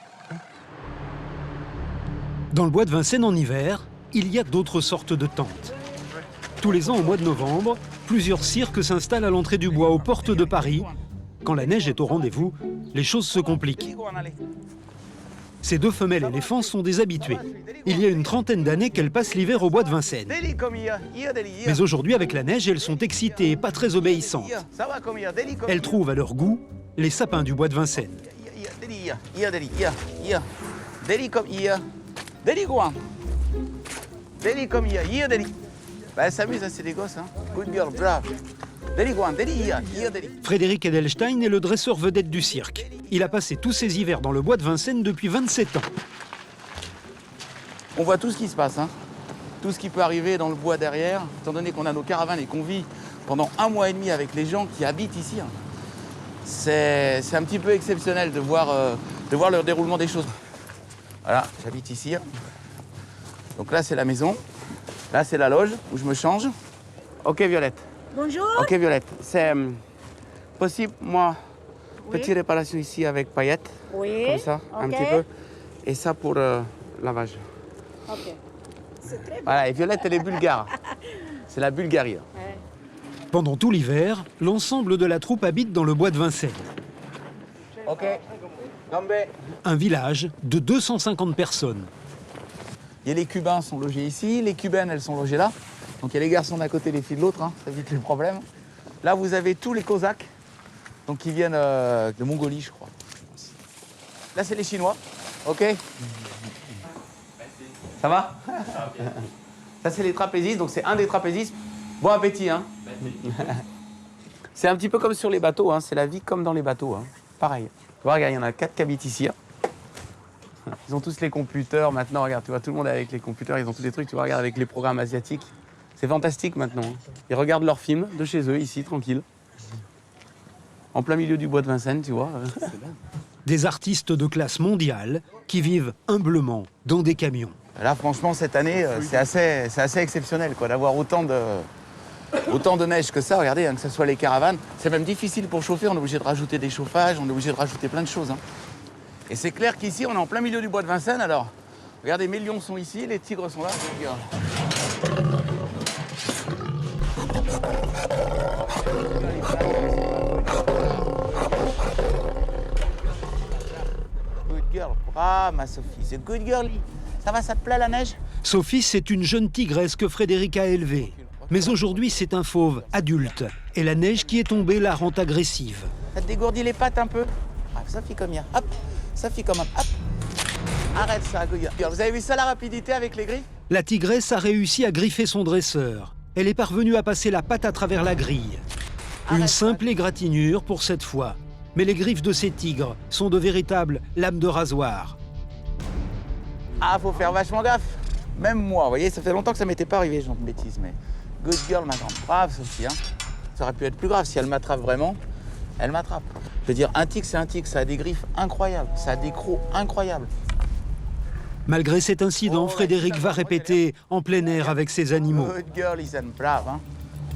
Dans le bois de Vincennes en hiver, il y a d'autres sortes de tentes. Tous les ans, au mois de novembre, plusieurs cirques s'installent à l'entrée du bois aux portes de Paris. Quand la neige est au rendez-vous, les choses se compliquent. Ces 2 femelles éléphants sont des habitués. Il y a une trentaine d'années qu'elles passent l'hiver au bois de Vincennes. Mais aujourd'hui, avec la neige, elles sont excitées et pas très obéissantes. Elles trouvent à leur goût les sapins du bois de Vincennes. Elle s'amuse, c'est des gosses. Hein. Good girl, brave. Frédéric Edelstein est le dresseur vedette du cirque. Il a passé tous ses hivers dans le bois de Vincennes depuis 27 ans. On voit tout ce qui se passe, hein. Tout ce qui peut arriver dans le bois derrière, étant donné qu'on a nos caravanes et qu'on vit pendant 1 mois et demi avec les gens qui habitent ici. Hein. C'est un petit peu exceptionnel de voir le déroulement des choses. Voilà, j'habite ici. Donc là, c'est la maison. Là, c'est la loge où je me change. Ok, Violette. Bonjour. Ok, Violette. C'est possible, moi, petite réparation ici avec paillettes. Oui. Comme ça, un petit peu. Et ça pour lavage. Ok. C'est très bien. Voilà, et Violette, elle est bulgare. C'est la Bulgarie. Ouais. Pendant tout l'hiver, l'ensemble de la troupe habite dans le bois de Vincennes. Ok. Gambé. Un village de 250 personnes. Et les Cubains sont logés ici, les Cubaines, elles sont logées là. Donc il y a les garçons d'un côté, les filles de l'autre, hein, ça évite les problèmes. Là, vous avez tous les Cosaques, donc qui viennent de Mongolie, je crois. Là, c'est les Chinois, ok. Ça va? Ça, c'est les trapézistes, donc c'est un des trapézistes. Bon appétit, hein. C'est un petit peu comme sur les bateaux, hein. C'est la vie comme dans les bateaux, hein. Pareil. Tu vois, regarde, il y en a 4 qui habitent ici. Hein. Ils ont tous les computers maintenant, regarde, tu vois, tout le monde est avec les computers, ils ont tous les trucs, tu vois, regarde, avec les programmes asiatiques. C'est fantastique maintenant. Ils regardent leurs films de chez eux, ici, tranquille. En plein milieu du bois de Vincennes, tu vois. Des artistes de classe mondiale qui vivent humblement dans des camions. Là, franchement, cette année, c'est assez exceptionnel, quoi, d'avoir autant de neige que ça. Regardez, hein, que ce soit les caravanes. C'est même difficile pour chauffer, on est obligé de rajouter des chauffages, on est obligé de rajouter plein de choses. Hein. Et c'est clair qu'ici, on est en plein milieu du bois de Vincennes, alors, regardez, mes lions sont ici, les tigres sont là. Good girl, bravo ma Sophie, c'est good girl. Ça va, ça te plaît la neige? Sophie, c'est une jeune tigresse que Frédéric a élevée. Mais aujourd'hui, c'est un fauve adulte. Et la neige qui est tombée la rend agressive. Ça te dégourdit les pattes un peu? Ah, Sophie comme hier, hop, Sophie comme hop. Arrête ça, good girl. Vous avez vu ça, la rapidité avec les griffes? La tigresse a réussi à griffer son dresseur. Elle est parvenue à passer la patte à travers la grille. Une simple égratignure pour cette fois. Mais les griffes de ces tigres sont de véritables lames de rasoir. Ah, faut faire vachement gaffe. Même moi, vous voyez, ça fait longtemps que ça m'était pas arrivé, genre de bêtises, mais good girl, ma grande. Brave, Sophie, hein. Ça aurait pu être plus grave. Si elle m'attrape vraiment, elle m'attrape. Je veux dire, un tigre, c'est un tigre. Ça a des griffes incroyables. Ça a des crocs incroyables. Malgré cet incident, Frédéric va répéter en plein air avec ses animaux. Good girl, Ethan, brave, hein.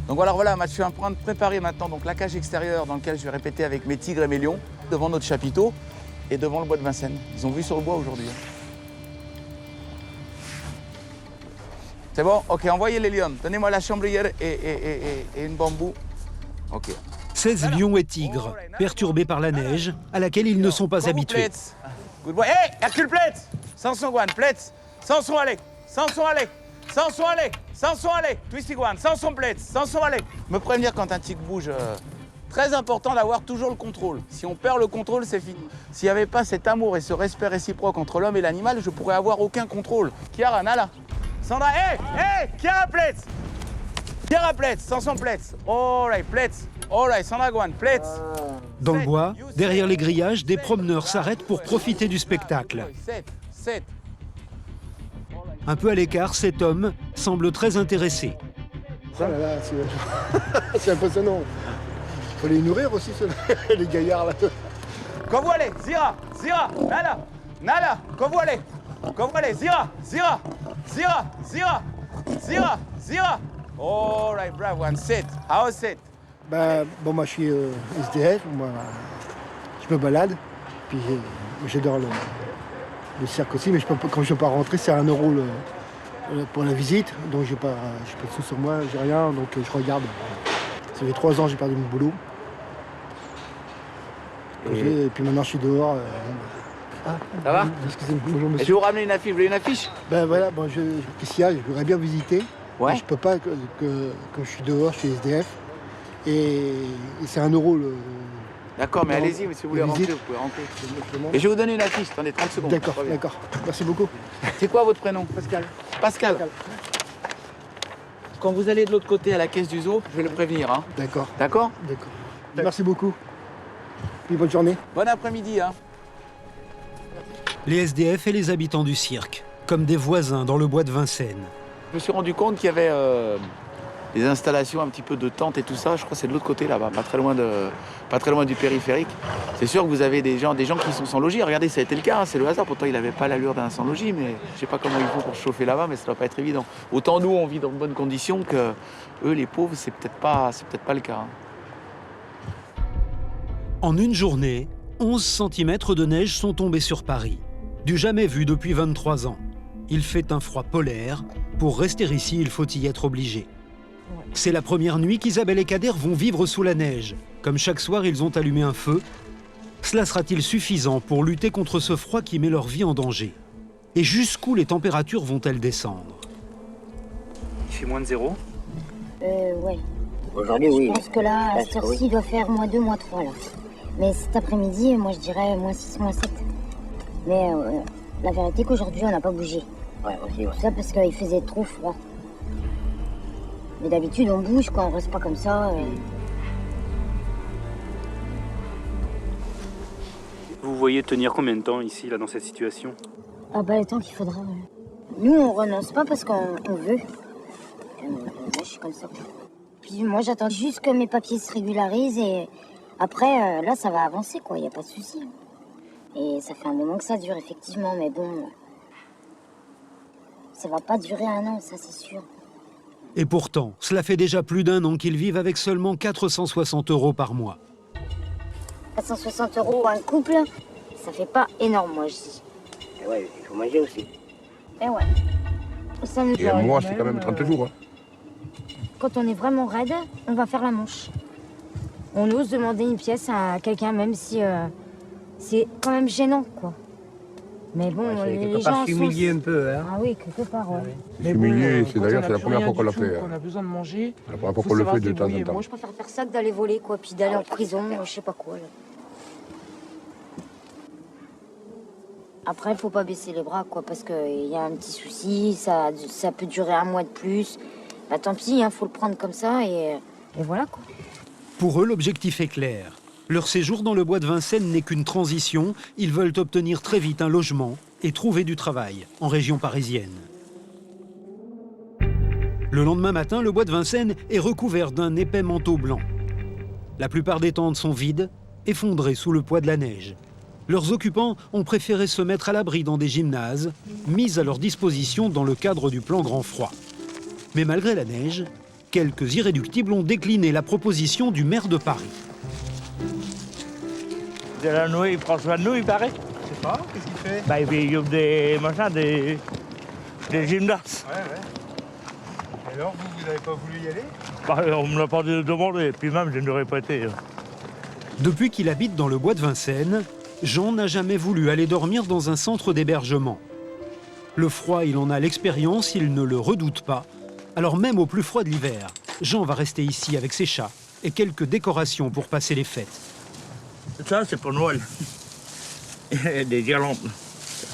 Donc voilà, je suis en train de préparer maintenant donc, la cage extérieure dans laquelle je vais répéter avec mes tigres et mes lions, devant notre chapiteau et devant le bois de Vincennes. Ils ont vu sur le bois aujourd'hui. Hein. C'est bon? Ok, envoyez les lions. Donnez-moi la chambrière et une bambou. Ok. 16 lions et tigres, perturbés par la neige, à laquelle ils ne sont pas habitués. Good boy. Hey, Hercule Plate! Samson Guan, Plate! Samson allez! Samson allez! Samson allez! Samson allez! Twisty Guan, Samson Plate! Samson allez! Me prévenir quand un tigre bouge. Très important d'avoir toujours le contrôle. Si on perd le contrôle, c'est fini. S'il n'y avait pas cet amour et ce respect réciproque entre l'homme et l'animal, je pourrais avoir aucun contrôle. Chiara, Nala. Sandra, hey, Chiara Plate! Chiara Plate, Samson Plate. All right, Plate. All right, Sandra Guan, Plate. Dans le bois, derrière les grillages, des promeneurs s'arrêtent pour profiter du spectacle. 7. Un peu à l'écart, cet homme semble très intéressé. Oh là là, c'est impressionnant. Faut les nourrir aussi, les gaillards là. Quand vous allez, Zira, Nala, quand vous allez, Zira. All right, bravo, one sit. How sit? Bah, bon, moi je suis SDF, moi je me balade, puis j'adore le cirque aussi, mais quand je ne peux pas rentrer, c'est 1 euro pour la visite, donc j'ai pas de sous sur moi, j'ai rien, donc je regarde. Ça fait 3 ans que j'ai perdu mon boulot. Et puis maintenant je suis dehors. Ça va? Excusez-moi, bonjour Et monsieur. je vais vous ramener une affiche. Vous voulez une affiche? Ben voilà, bon, qu'est-ce qu'il y a? Je voudrais bien visiter. Ouais. Mais je peux pas, comme je suis dehors, je suis SDF. Et c'est 1 euro le. D'accord, mais Non, allez-y, si vous voulez la rentrer, visite. vous pouvez rentrer. Simplement. Et je vais vous donner une affiche, attendez 30 secondes. D'accord, je reviens. d'accord. Merci beaucoup. C'est quoi votre prénom? Pascal. Pascal. Quand vous allez de l'autre côté à la caisse du zoo, je vais le prévenir. Hein. D'accord. D'accord? D'accord. Merci beaucoup. Puis bonne journée. Bon après-midi. Hein. Les SDF et les habitants du cirque, comme des voisins dans le bois de Vincennes. Je me suis rendu compte qu'il y avait des installations un petit peu de tentes et tout ça. Je crois que c'est de l'autre côté là-bas, pas très loin du périphérique. C'est sûr que vous avez des gens qui sont sans logis. Regardez, ça a été le cas, hein, c'est le hasard. Pourtant, il n'avait pas l'allure d'un sans logis, mais je sais pas comment il faut pour se chauffer là-bas, mais ça doit pas être évident. Autant nous, on vit dans de bonnes conditions que eux, les pauvres, c'est peut-être pas le cas. Hein. En une journée, 11 cm de neige sont tombés sur Paris. Du jamais vu depuis 23 ans. Il fait un froid polaire. Pour rester ici, il faut y être obligé. C'est la première nuit qu'Isabelle et Kader vont vivre sous la neige. Comme chaque soir, ils ont allumé un feu. Cela sera-t-il suffisant pour lutter contre ce froid qui met leur vie en danger? Et jusqu'où les températures vont-elles descendre? Il fait moins de 0? Ouais. Aujourd'hui, oui. Je pense que là, à cette heure-ci, il doit faire -2, -3 là. Mais cet après-midi, moi je dirais -6, -7. Mais la vérité qu'aujourd'hui, on n'a pas bougé. Ouais, aussi, ouais. Tout ça parce qu'il faisait trop froid. Mais d'habitude, on bouge, quoi, on reste pas comme ça. Vous voyez tenir combien de temps ici, là, dans cette situation? Ah bah, le temps qu'il faudra. Nous, on renonce pas parce qu'on veut. Moi, je suis comme ça. Puis moi, j'attends juste que mes papiers se régularisent et après, là, ça va avancer, quoi, il n'y a pas de souci. Et ça fait un moment que ça dure, effectivement, mais bon, ça va pas durer 1 an, ça, c'est sûr. Et pourtant, cela fait déjà plus d'1 an qu'ils vivent avec seulement 460 € par mois. 460 € pour un couple, ça fait pas énorme, moi, je dis. Et ouais, il faut manger aussi. Eh ouais. Ça nous Et un mois, c'est quand même 30 jours. Hein. Quand on est vraiment raide, on va faire la manche. On ose demander une pièce à quelqu'un, même si c'est quand même gênant, quoi. Mais bon, les gens s'humilier un peu, hein. Ah oui, quelque part, ouais. S'humilier, c'est d'ailleurs c'est la première fois qu'on l'a fait. On a besoin de manger. La première fois qu'on le fait de temps en temps. Moi, je préfère faire ça que d'aller voler, quoi, puis d'aller en prison, je sais pas quoi, là. Après, il faut pas baisser les bras, quoi, parce qu'il y a un petit souci, ça peut durer 1 mois de plus. Bah tant pis, hein, faut le prendre comme ça et voilà, quoi. Pour eux, l'objectif est clair. Leur séjour dans le bois de Vincennes n'est qu'une transition. Ils veulent obtenir très vite un logement et trouver du travail en région parisienne. Le lendemain matin, le bois de Vincennes est recouvert d'un épais manteau blanc. La plupart des tentes sont vides, effondrées sous le poids de la neige. Leurs occupants ont préféré se mettre à l'abri dans des gymnases, mis à leur disposition dans le cadre du plan grand froid. Mais malgré la neige, quelques irréductibles ont décliné la proposition du maire de Paris. De la nouille, il prend soin de nous, il paraît. Je sais pas, qu'est-ce qu'il fait? Bah, il ouvre des machins, des gymnases. Ouais. Et alors, vous n'avez pas voulu y aller? Bah, on me l'a pas demandé, puis même, je n'aurais pas été. Depuis qu'il habite dans le bois de Vincennes, Jean n'a jamais voulu aller dormir dans un centre d'hébergement. Le froid, il en a l'expérience, il ne le redoute pas. Alors même au plus froid de l'hiver, Jean va rester ici avec ses chats et quelques décorations pour passer les fêtes. Ça, c'est pour Noël. Des guirlandes.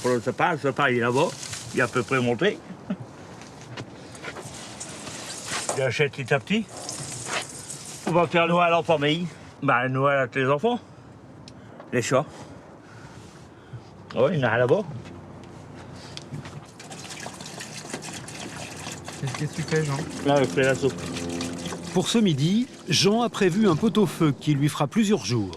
Pour le sapin il est là-bas. Il est à peu près monté. J'achète petit à petit. On va faire Noël en famille. Bah, Noël avec les enfants. Les chats. Oui, il y en a là-bas. Qu'est-ce que tu fais, Jean? Là, je fais la soupe. Pour ce midi, Jean a prévu un pot-au-feu qui lui fera plusieurs jours.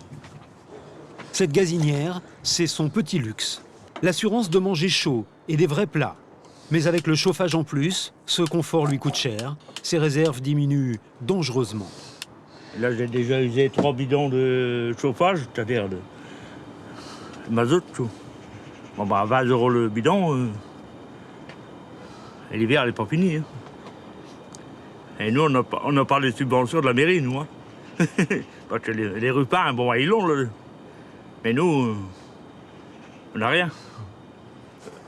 Cette gazinière, c'est son petit luxe. L'assurance de manger chaud et des vrais plats. Mais avec le chauffage en plus, ce confort lui coûte cher. Ses réserves diminuent dangereusement. Là, j'ai déjà usé 3 bidons de chauffage, c'est-à-dire de mazout, tout. Bon, bah, 20 € le bidon. Et l'hiver, elle n'est pas finie. Hein. Et nous, on n'a pas les subventions de la mairie, nous. Hein. Parce que les rupins, bon, ils l'ont. Mais nous, On n'a rien.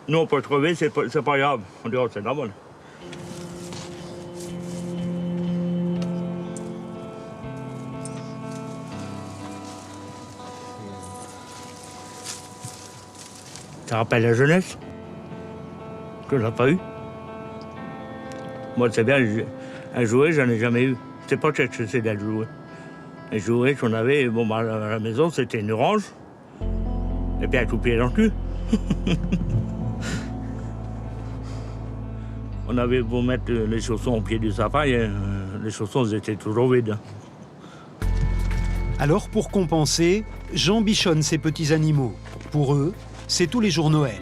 Nous, on peut crever, c'est pas grave. On dit, oh, c'est normal. Ça rappelle la jeunesse, que je n'ai pas eu. Moi, c'est bien, un jouet, j'en ai jamais eu. C'est pas que je sais d'être jouet. Les jouets qu'on avait, bon, à la maison, c'était une orange, et puis un coup de pied dans le cul. On avait beau mettre les chaussons au pied du sapin, et, les chaussons ils étaient toujours vides. Alors, pour compenser, Jean bichonne ses petits animaux. Pour eux, c'est tous les jours Noël.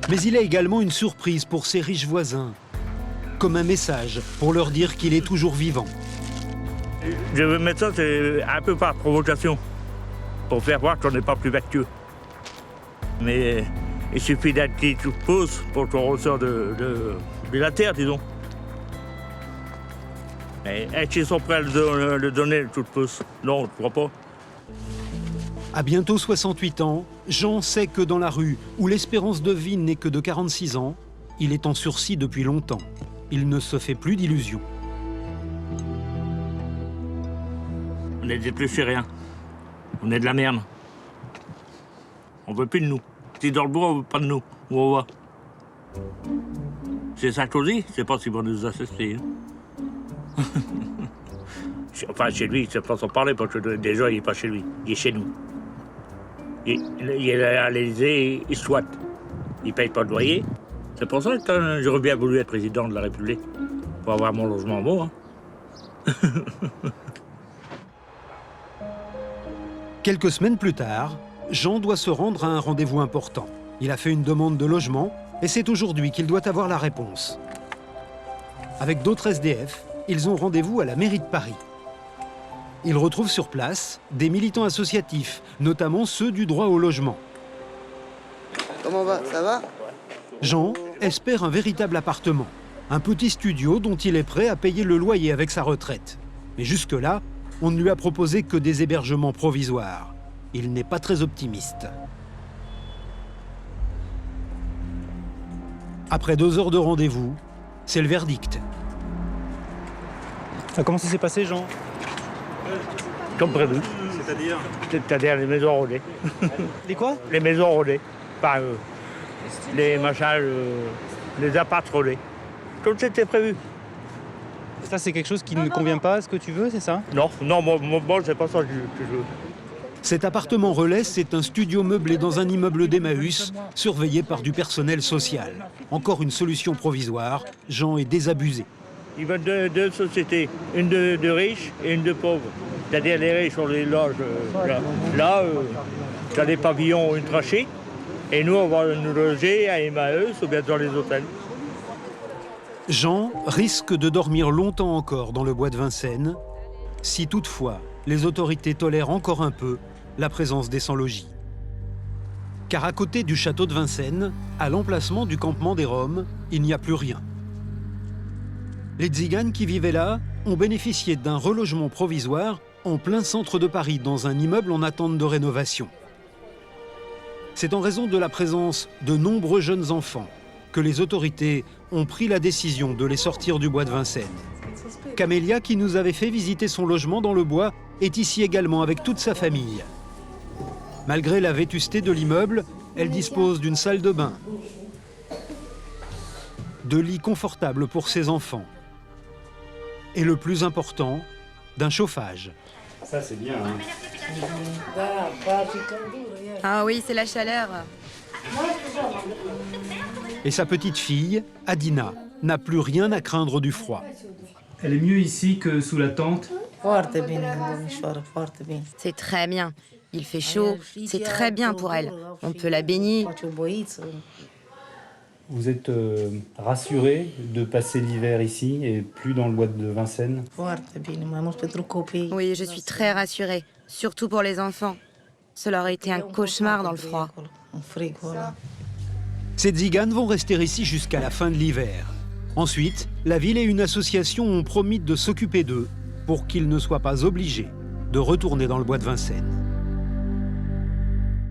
Mais il a également une surprise pour ses riches voisins, comme un message pour leur dire qu'il est toujours vivant. Je veux mettre ça, c'est un peu par provocation, pour faire voir qu'on n'est pas plus vertueux. Mais il suffit d'un petit coup de pouce pour qu'on ressort de la terre, disons. Et est-ce qu'ils sont prêts à le donner, le coup de pouce? Non, je ne crois pas. À bientôt 68 ans, Jean sait que dans la rue, où l'espérance de vie n'est que de 46 ans, il est en sursis depuis longtemps. Il ne se fait plus d'illusions. On n'est plus chez rien. On est de la merde. On veut plus de nous. Si dans le bois, on veut pas de nous. Où on va? C'est Sarkozy, je sais pas s'ils vont nous assister. Hein. Enfin, chez lui, c'est pas sans parler, parce que déjà, il n'est pas chez lui. Il est chez nous. Il est à l'Élysée, il squatte. Il paye pas de loyer. C'est pour ça que j'aurais bien voulu être président de la République. Pour avoir mon logement beau. Hein. Quelques semaines plus tard, Jean doit se rendre à un rendez-vous important. Il a fait une demande de logement et c'est aujourd'hui qu'il doit avoir la réponse. Avec d'autres SDF, ils ont rendez-vous à la mairie de Paris. Ils retrouvent sur place des militants associatifs, notamment ceux du droit au logement. Comment va? Ça va? Jean espère un véritable appartement, un petit studio dont il est prêt à payer le loyer avec sa retraite. Mais jusque-là, on ne lui a proposé que des hébergements provisoires. Il n'est pas très optimiste. Après 2 heures de rendez-vous, c'est le verdict. Comment ça s'est passé, Jean? Comme prévu. C'est-à-dire? C'est-à-dire les maisons rodées. Les quoi? Les maisons rodées. Enfin, les machins, les apparts rodés. Comme c'était prévu. Ça, c'est quelque chose qui ne convient pas à ce que tu veux, c'est ça? Non, moi c'est pas ça que je veux. Cet appartement relais, c'est un studio meublé dans un immeuble d'Emmaüs, surveillé par du personnel social. Encore une solution provisoire, Jean est désabusé. Ils veulent deux sociétés, une de riches et une de pauvres. C'est-à-dire les riches, on les loge là, dans les pavillons ultra chics, et nous, on va nous loger à Emmaüs ou bien dans les hôtels. Jean risque de dormir longtemps encore dans le bois de Vincennes, si toutefois les autorités tolèrent encore un peu la présence des sans-logis. Car à côté du château de Vincennes, à l'emplacement du campement des Roms, il n'y a plus rien. Les tziganes qui vivaient là ont bénéficié d'un relogement provisoire en plein centre de Paris, dans un immeuble en attente de rénovation. C'est en raison de la présence de nombreux jeunes enfants que les autorités ont pris la décision de les sortir du bois de Vincennes. Camélia, qui nous avait fait visiter son logement dans le bois, est ici également avec toute sa famille. Malgré la vétusté de l'immeuble, elle dispose d'une salle de bain, de lits confortables pour ses enfants et, le plus important, d'un chauffage. Ça, c'est bien. Hein. Ah oui, c'est la chaleur. Et sa petite fille, Adina, n'a plus rien à craindre du froid. Elle est mieux ici que sous la tente? C'est très bien. Il fait chaud, c'est très bien pour elle. On peut la baigner. Vous êtes rassuré de passer l'hiver ici et plus dans le bois de Vincennes? Oui, je suis très rassurée, surtout pour les enfants. Cela aurait été un cauchemar dans le froid. Ces tziganes vont rester ici jusqu'à la fin de l'hiver. Ensuite, la ville et une association ont promis de s'occuper d'eux pour qu'ils ne soient pas obligés de retourner dans le bois de Vincennes.